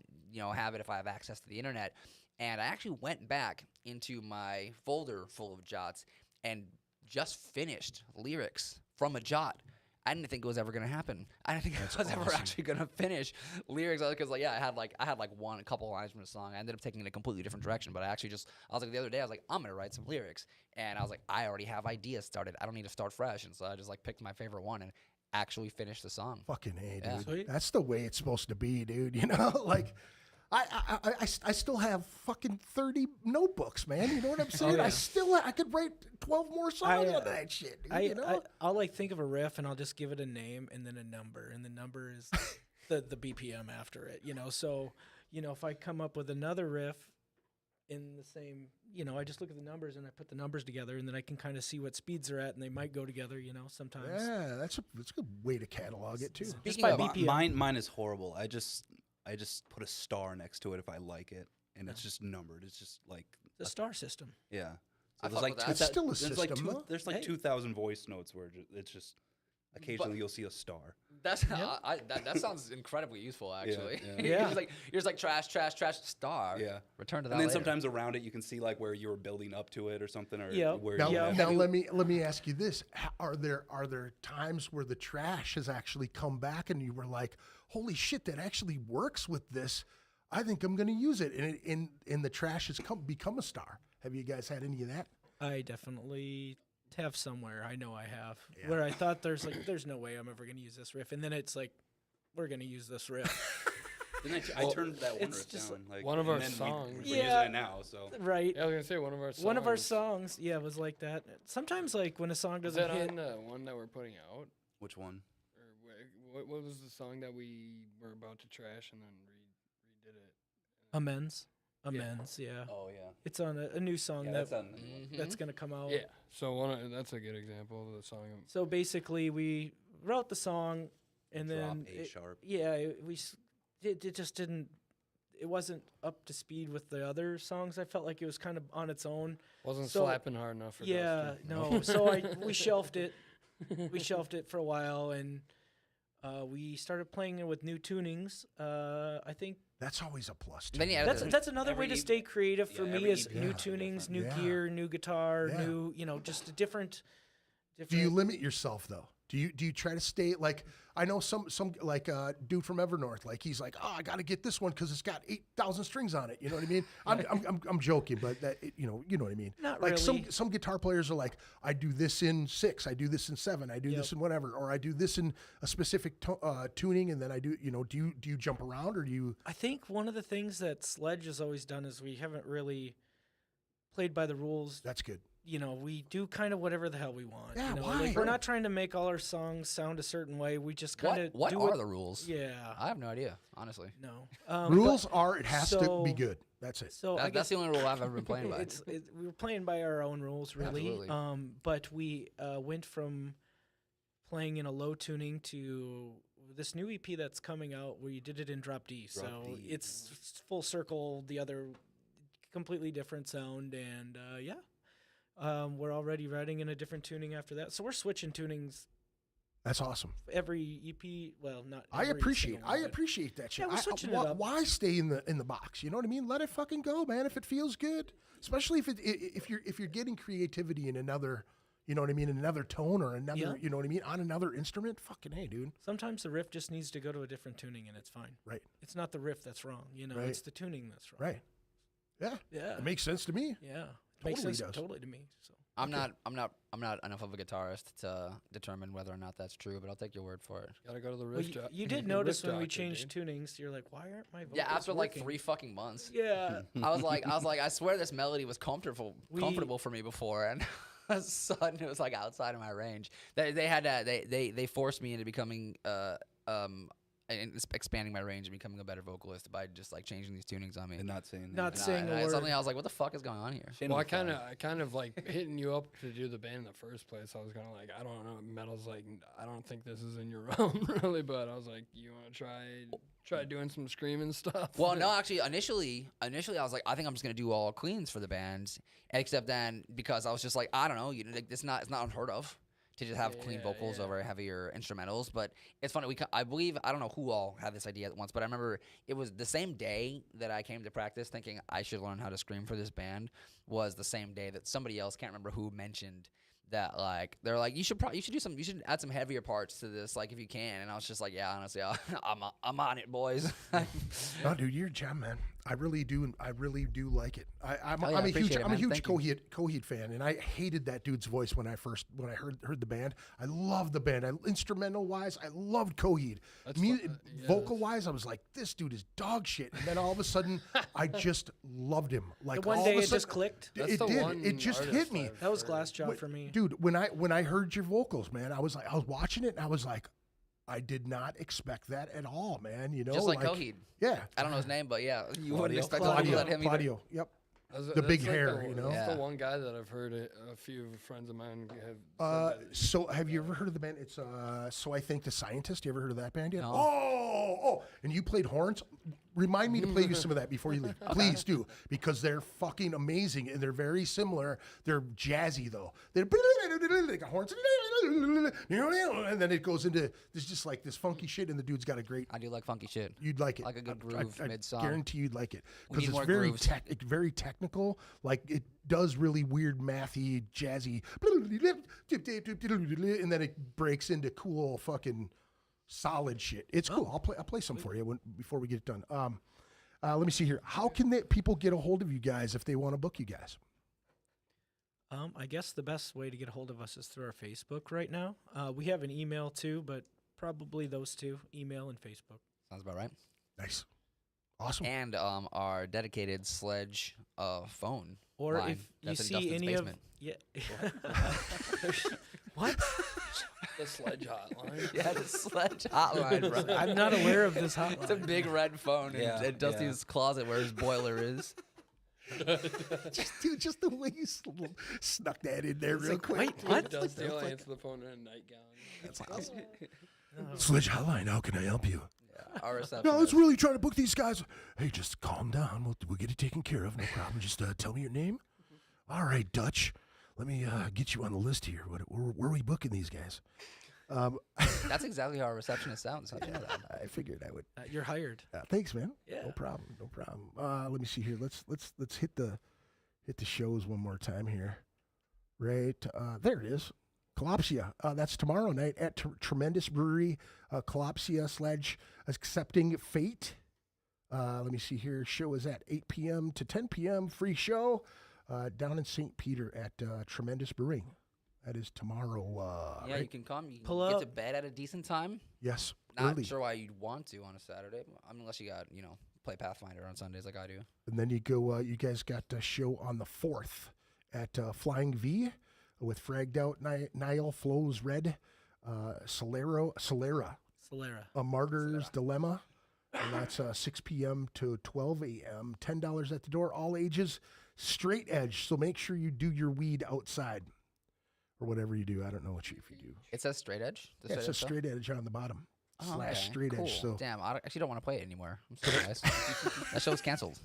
have it if I have access to the internet. And I actually went back into my folder full of jots and just finished lyrics from a jot. I didn't think it was ever going to happen. I didn't think I was ever actually going to finish lyrics, because I had a couple lines from the song. I ended up taking it a completely different direction, but I was like the other day, I was like, I'm going to write some lyrics. And I was like, I already have ideas started. I don't need to start fresh. And so I just picked my favorite one and actually finished the song. Fucking A, Yeah. dude. Sweet. That's the way it's supposed to be, dude. I still have fucking 30 notebooks, man. You know what I'm saying? yeah. I could write 12 more songs on that shit, dude, I'll think of a riff and I'll just give it a name and then a number, and the number is the BPM after it. So if I come up with another riff in the same, I just look at the numbers and I put the numbers together, and then I can kind of see what speeds they're at, and they might go together. Sometimes. Yeah, that's a good way to catalog it too. Speaking by of BPM. Mine is horrible. I just put a star next to it if I like it, and it's just numbered. It's just like The star system. yeah. I So fuck with that. That's still a system, though. There's like Hey. 2,000 voice notes where it's just occasionally you'll see a star. That sounds incredibly useful, actually. yeah. Yeah. you're just like trash, star. Yeah. Return to that. And then later. sometimes around it you can see like where you were building up to it or something, or Yep. where Now, you have- now let me ask you this: Are there times where the trash has actually come back and you were like, "Holy shit, that actually works with this. I think I'm going to use it," and the trash has become a star? Have you guys had any of that? I definitely have somewhere. I know I have where I thought there's no way I'm ever going to use this riff, and then it's like, we're going to use this riff. Didn't I turned that one it's riff just down. Like one of and our then songs. We're using Yeah. it now, so Right. Yeah, I was gonna say one of our songs. One of our songs, was like that. Sometimes, when a song Is doesn't that hit, on the one that we're putting out? which one? Or what was the song that we were about to trash and then redid it? Amends. Yeah. Amends, yeah. Oh yeah. It's on a new song Yeah, that that's on. that's gonna come out. Yeah. So that's a good example of the song. So basically, we wrote the song, and Drop then A sharp. it just didn't. It wasn't up to speed with the other songs. I felt like it was kind of on its own. Wasn't So- slapping hard enough for Yeah, Dustin. no. So we shelved it. We shelved it for a while, and we started playing it with new tunings. I think That's always a plus. Too. Then you add that's another way every to E- stay creative for yeah, me every is EP new is tunings, different. new Yeah. gear, new guitar, Yeah. new just a different. Do you limit yourself though? Do you try to stay like I know some like dude from Evernorth, like he's like, oh, I got to get this one because it's got 8,000 strings on it. You know what I mean? I'm joking, but that you know what I mean. Not like really. some guitar players are like, I do this in 6, I do this in 7, I do this in whatever, or I do this in a specific tuning, and then I do do you jump around or do you? I think one of the things that Sledge has always done is we haven't really played by the rules. That's good. We do kind of whatever the hell we want. Yeah, Like, why? we're not trying to make all our songs sound a certain way. We just kind of What do are it. the rules? Yeah. I have no idea, honestly. No. Rules are it has to so- be good. That's it. So I That's guess the only rule I've ever been playing by. we were playing by our own rules, really. Absolutely. But we went from playing in a low tuning to this new EP that's coming out. We did it in drop D, Drop so D, it's full circle. The other completely different sound, and we're already writing in a different tuning after that. So we're switching tunings That's awesome. every EP. Well, not. I every appreciate single one, but- that shit. Yeah, we're switching it up. Why stay in the box? You know what I mean? Let it fucking go, man. If it feels good, especially if you're getting creativity in another, you know what I mean, in another tone or another, Yeah. you know what I mean, on another instrument. Fucking hey, dude. Sometimes the riff just needs to go to a different tuning, and it's fine. Right. It's not the riff that's wrong. Right. It's the tuning that's wrong. Right. Yeah. Yeah. It makes sense to me. Yeah. Makes Totally sense does. totally to me. So I'm not enough of a guitarist to determine whether or not that's true, but I'll take your word for it. Gotta go to the well, riff you, job. you did notice when we changed tunings, you're like, why aren't my vocals Yeah, after like working? 3 fucking months. Yeah. I was like, I swear this melody was comfortable for me before, and all of a sudden it was like outside of my range. They forced me into becoming expanding my range and becoming a better vocalist by just like changing these tunings on me. And not saying Not anything. saying a word. Suddenly I was like, what the fuck is going on here? Shame Well, on the I kind of like hitting you up to do the band in the first place. I was kind of like, I don't know, metal's like, I don't think this is in your realm really, but I was like, you want to try doing some screaming stuff? Well, no, actually, initially I was like, I think I'm just gonna do all cleans for the band, except then because I was just like, I don't know, like, it's not unheard of to just have clean vocals over heavier instrumentals. But it's funny, I believe, I don't know who all had this idea at once, but I remember it was the same day that I came to practice thinking I should learn how to scream for this band, was the same day that somebody else, can't remember who, mentioned that, like, they're like, you should add some heavier parts to this, like, if you can. And I was just like, yeah, honestly, I'm on it, boys. No, dude, you're a gem, man. I really do like it. I'm Oh, yeah, a appreciate huge it, man. Thank you. Coheed fan, and I hated that dude's voice when I heard the band. I loved the band. Instrumental wise, I loved Coheed. Vocal wise, I was like, this dude is dog shit. And then all of a sudden, I just loved him. Like, The one all day of a it sudden, just clicked. That's it the did. one It just hit artist me. I've That was heard. Glassjaw for me. Dude, when I heard your vocals, man, I was watching it and I was like, I did not expect that at all, man. You know, Just like Coheed. Yeah. I don't know his name, but yeah, you wouldn't Claudio? expect to let him either. Claudio. Yep. That's The big like hair, you know? That's Yeah. the one guy that I've heard a few friends of mine have said that So have you ever heard of the band? It's So I Think the Scientist. You ever heard of that band yet? No. Oh, and you played horns? Remind me to play you some of that before you leave. Please do, because they're fucking amazing and they're very similar. They're jazzy though. They're like horns, and then it goes into there's just like this funky shit, and the dude's got a great. I do like funky shit. You'd like it. Like a good groove I mid-song. guarantee you'd like it We because need it's more very grooves. very technical. Like it does really weird mathy jazzy, and then it breaks into cool fucking solid shit. It's cool. I'll play some for you before we get it done. Let me see here. How can people get a hold of you guys if they want to book you guys? I guess the best way to get a hold of us is through our Facebook right now. We have an email too, but probably those two, email and Facebook. Sounds about right. Nice, awesome. And our dedicated sledge phone Or line if you that's in see Dustin's any basement. what? the sledge hotline. Yeah, the sledge hotline, bro. I'm not aware of this hotline. It's a big red phone Yeah, in Dusty's closet where his boiler is. just the way you snuck that in there real quick. Wait, what? Dusty will answer the phone in a nightgown. That's awesome. Sledge Hotline, how can I help you? Yeah, our receptionist. No, I was really trying to book these guys. Hey, just calm down. We'll get it taken care of. No problem. Just tell me your name. All right, Dutch. Let me get you on the list here. Where are we booking these guys? That's exactly how our receptionist sounds. How'd you know that? I figured I would. You're hired. Thanks, man. Yeah. No problem. No problem. Let me see here. Let's hit the shows one more time here. Right there it is. Collapsia. That's tomorrow night at Tremendous Brewery. Collapsia Sledge Accepting Fate. Let me see here. Show is at 8 p.m. to 10 p.m. Free show down in St. Peter at Tremendous Brewing. That is tomorrow. Yeah, right? you can come. You can Pull get up. to bed at a decent time. Yes. Not early. sure why you'd want to on a Saturday, unless you got, play Pathfinder on Sundays like I do. And then you go. You guys got a show on the 4th at Flying V with Fragged Out, Niall Flows Red, Solera, A Martyr's Dilemma. And that's 6 p.m. to 12 a.m. $10 at the door, all ages, straight edge. So make sure you do your weed outside or whatever you do. I don't know if you do. It says straight edge? The Yeah, it edge says stuff? straight edge on the bottom. Oh, / okay, straight cool. edge. So Damn, I actually don't want to play it anymore. I'm sorry, guys. That show's canceled.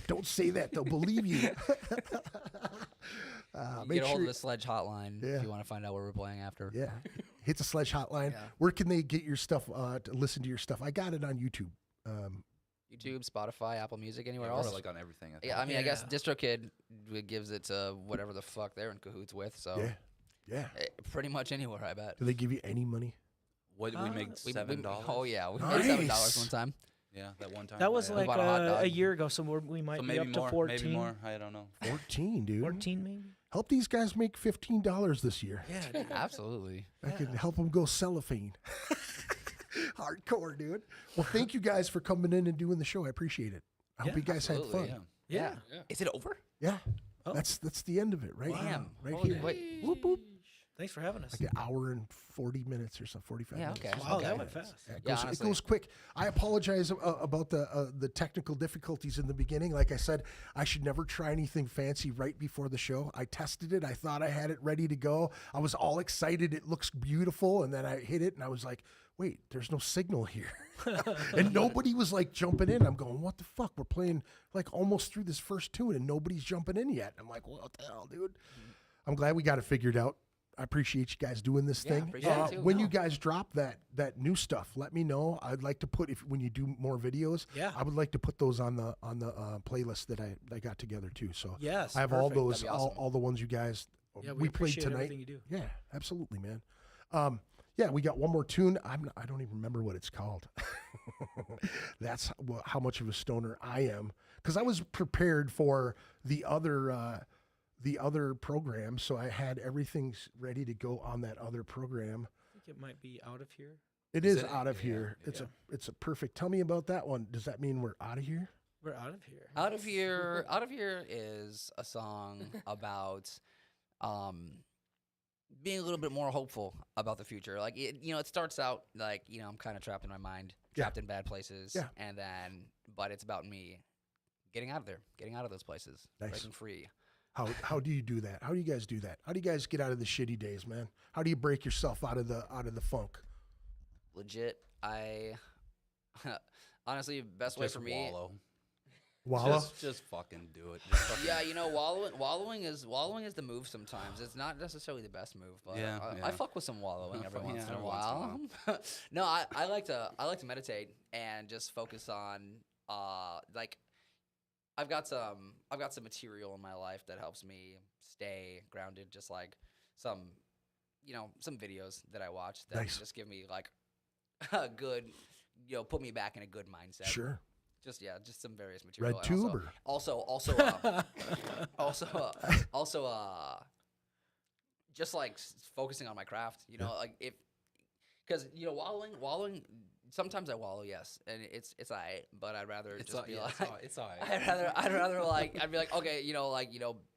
don't say that. They'll believe you. Make Get a hold sure. of the Sledge hotline Yeah. if you want to find out where we're playing after. Yeah. Hit the Sledge hotline. Yeah. Where can they get your stuff, to listen to your stuff? I got it on YouTube. YouTube, Spotify, Apple Music, anywhere We're else. like on everything. I think. Yeah, I mean, I guess Yeah. DistroKid gives it to whatever the fuck they're in cahoots with. So Yeah. Yeah. pretty much anywhere, I bet. Do they give you any money? What did we make We- $7? Oh yeah, we made $7 Nice. one time. Yeah, that one time. That was yeah. like bought a hot dog. a year ago, so we might So be maybe up to more, 14. maybe more. I don't know. 14, dude. 14 maybe? Help these guys make $15 this year. Yeah. dude. Absolutely. I can help them go cellophane. Hardcore, dude. Well, thank you guys for coming in and doing the show. I appreciate it. I hope Yeah, you guys had Absolutely, fun. yeah. Yeah. Is it over? Yeah. Oh. That's the end of it, right? Damn. Right Holy- here. Wait. Whoop, whoop. Thanks for having us. like an hour and 40 minutes or so, 45 Yeah, minutes. okay. or something. Wow, Okay. that went fast. Yeah, Yeah, it honestly. goes quick. I apologize about the technical difficulties in the beginning. Like I said, I should never try anything fancy right before the show. I tested it. I thought I had it ready to go. I was all excited. It looks beautiful. And then I hit it and I was like, wait, there's no signal here. And nobody was like jumping in. I'm going, what the fuck? We're playing like almost through this first tune and nobody's jumping in yet. I'm like, what the hell, dude? I'm glad we got it figured out. I appreciate you guys doing this Yeah, thing. appreciate it too. When you guys drop that new stuff, let me know. I'd like to put when you do more videos. Yeah. I would like to put those on the playlist that I got together too. So Yes, I have all perfect. those That'd be awesome. all the ones you guys Yeah, we played appreciate tonight. everything you do. Yeah, absolutely, man. Yeah, we got one more tune. I don't even remember what it's called. That's how much of a stoner I am, because I was prepared for the other program, so I had everything ready to go on that other program. I think it might be out of here. It Is is it? out of Yeah, here. yeah. It's a perfect. Tell me about that one. Does that mean we're out of here? We're out of here. Out of here is a song about being a little bit more hopeful about the future. Like it starts out like, I'm kind of trapped in my mind, Yeah. trapped in bad places, Yeah. and then but it's about me getting out of there, getting out of those places, Nice. breaking free. How do you do that? How do you guys do that? How do you guys get out of the shitty days, man? How do you break yourself out of the funk? Legit, I honestly best way Just for me. Wallow? Just fucking do it. Just fucking Yeah, wallowing is the move sometimes. It's not necessarily the best move, but Yeah, I yeah. fuck with some wallowing every Yeah, once in a every once in a while. No, I like to meditate and just focus on like I've got some material in my life that helps me stay grounded, just like some videos that I watch that Nice. just give me like a good put me back in a good mindset. Sure. Just some various material. Red And tube or also just like focusing on my craft, like because wallowing sometimes I wallow, yes, and it's alright, but I'd rather It's just be like it's all right. I'd rather like I'd be like, okay,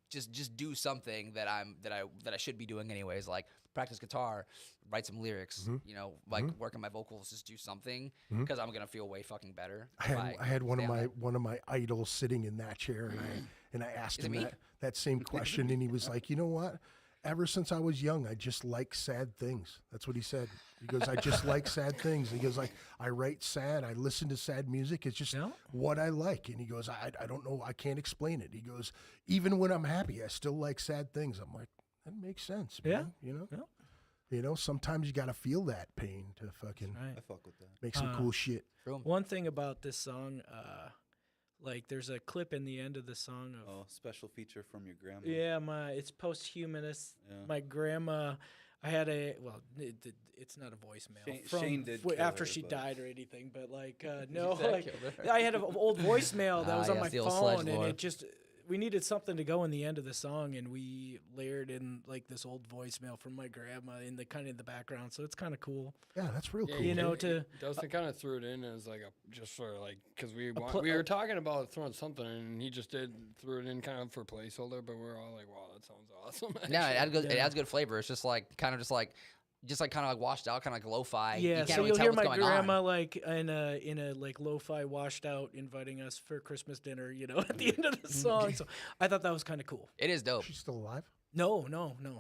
just do something that I should be doing anyways, like practice guitar, write some lyrics, work on my vocals, just do something because I'm gonna feel way fucking better. I had one stay on that. of my idols sitting in that chair, and I asked Is it him me? that same question, and he was like, you know what? Ever since I was young, I just like sad things. That's what he said. He goes, I just like sad things. He goes, like, I write sad. I listen to sad music. It's just Yeah. what I like. And he goes, I don't know. I can't explain it. He goes, even when I'm happy, I still like sad things. I'm like, that makes sense, man. Yeah. Sometimes you got to feel that pain to fucking Right. I fuck with that. make some cool shit. True. One thing about this song, like there's a clip in the end of the song of Oh, special feature from your grandma. yeah, it's posthumous. Yeah. My grandma, I had it's not a voicemail Shane did kill after her, she but- died or anything, but like no, That like killed her. I had an old voicemail that was on yes, my the old phone, sledge and lore. it just we needed something to go in the end of the song, and we layered in like this old voicemail from my grandma in the kind of the background, so it's kind of cool. Yeah, that's real Yeah, cool. You know, to Dustin kind of threw it in as like just for like because we pl- we were talking about throwing something and he just threw it in kind of for placeholder, but we're all like, wow, that sounds awesome. Yeah, it Yeah. adds good flavor. It's just like kind of washed out, kind of like lo-fi. yeah, you can't so really you'll tell hear what's my going on. grandma like in a like lo-fi washed out inviting us for Christmas dinner, at the end of the song. So I thought that was kind of cool. It is dope. She's still alive? No.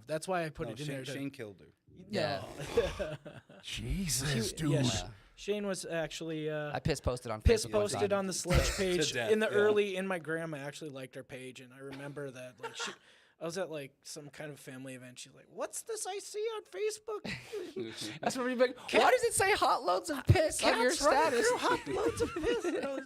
That's why I put No, it in Shane, there. Shane killed her. Yeah. Jesus, dude. Yes. Shane was actually I piss posted on piss Facebook one posted time. on the Sledge page death, in the yeah. early. And my grandma actually liked our page, and I remember that like I was at like some kind of family event. She's like, "What's this I see on Facebook?" That's what like. Why does it say hot loads of piss on your Cats running status? through hot loads of piss. And I was-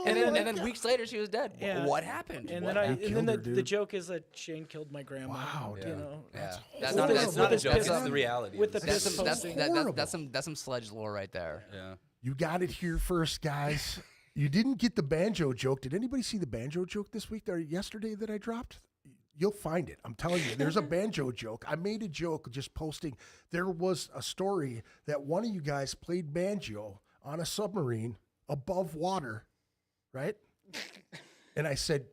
And then weeks later she was dead. Yeah. What happened? And What then Who happened? killed her, the dude? joke is that Shane killed my grandma. Wow, You dude. know, Yeah. With That's not his- that's with not a his joke. piss That's on- the reality. with of the the That's piss some posting. that's some sledge lore right there. Yeah. You got it here first, guys. You didn't get the banjo joke. Did anybody see the banjo joke this week or yesterday that I dropped? You'll find it. I'm telling you, there's a banjo joke. I made a joke just posting. There was a story that one of you guys played banjo on a submarine above water, right? And I said,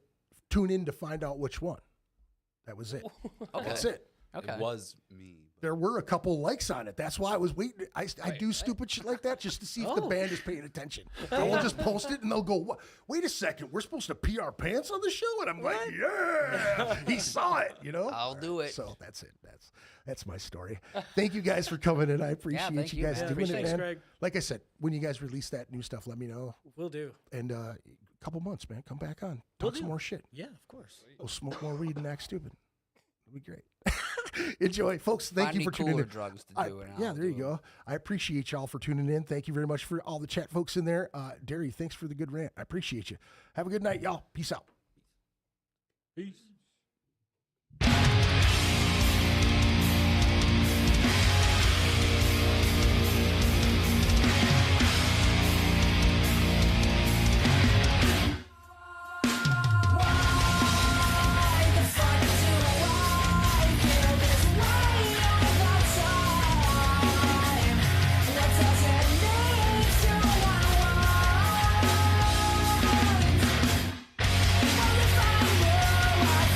tune in to find out which one. That was it. Okay. That's it. Okay. It was me. There were a couple likes on it. That's why I was waiting. I do stupid shit like that just to see if the band is paying attention. I'll just post it and they'll go, wait a second, we're supposed to pee our pants on the show? And I'm like, yeah, he saw it, you know? I'll do it. So that's it. That's my story. Thank you guys for coming in. I appreciate thank you you, guys man. doing it, Thanks, man. Greg. Like I said, when you guys release that new stuff, let me know. Will do. And a couple months, man, come back on. Will Talk some do. more shit. Yeah, of course. We'll smoke more weed and act stupid. It'll be great. Enjoy, folks. Thank Find you me for tuning cooler in. drugs to do. And Yeah, I'll there you do 'em. go. I appreciate y'all for tuning in. Thank you very much for all the chat folks in there. Derry, thanks for the good rant. I appreciate you. Have a good night, y'all. Peace out. Peace. What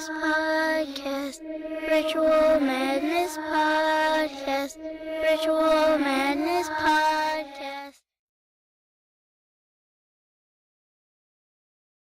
Podcast Ritual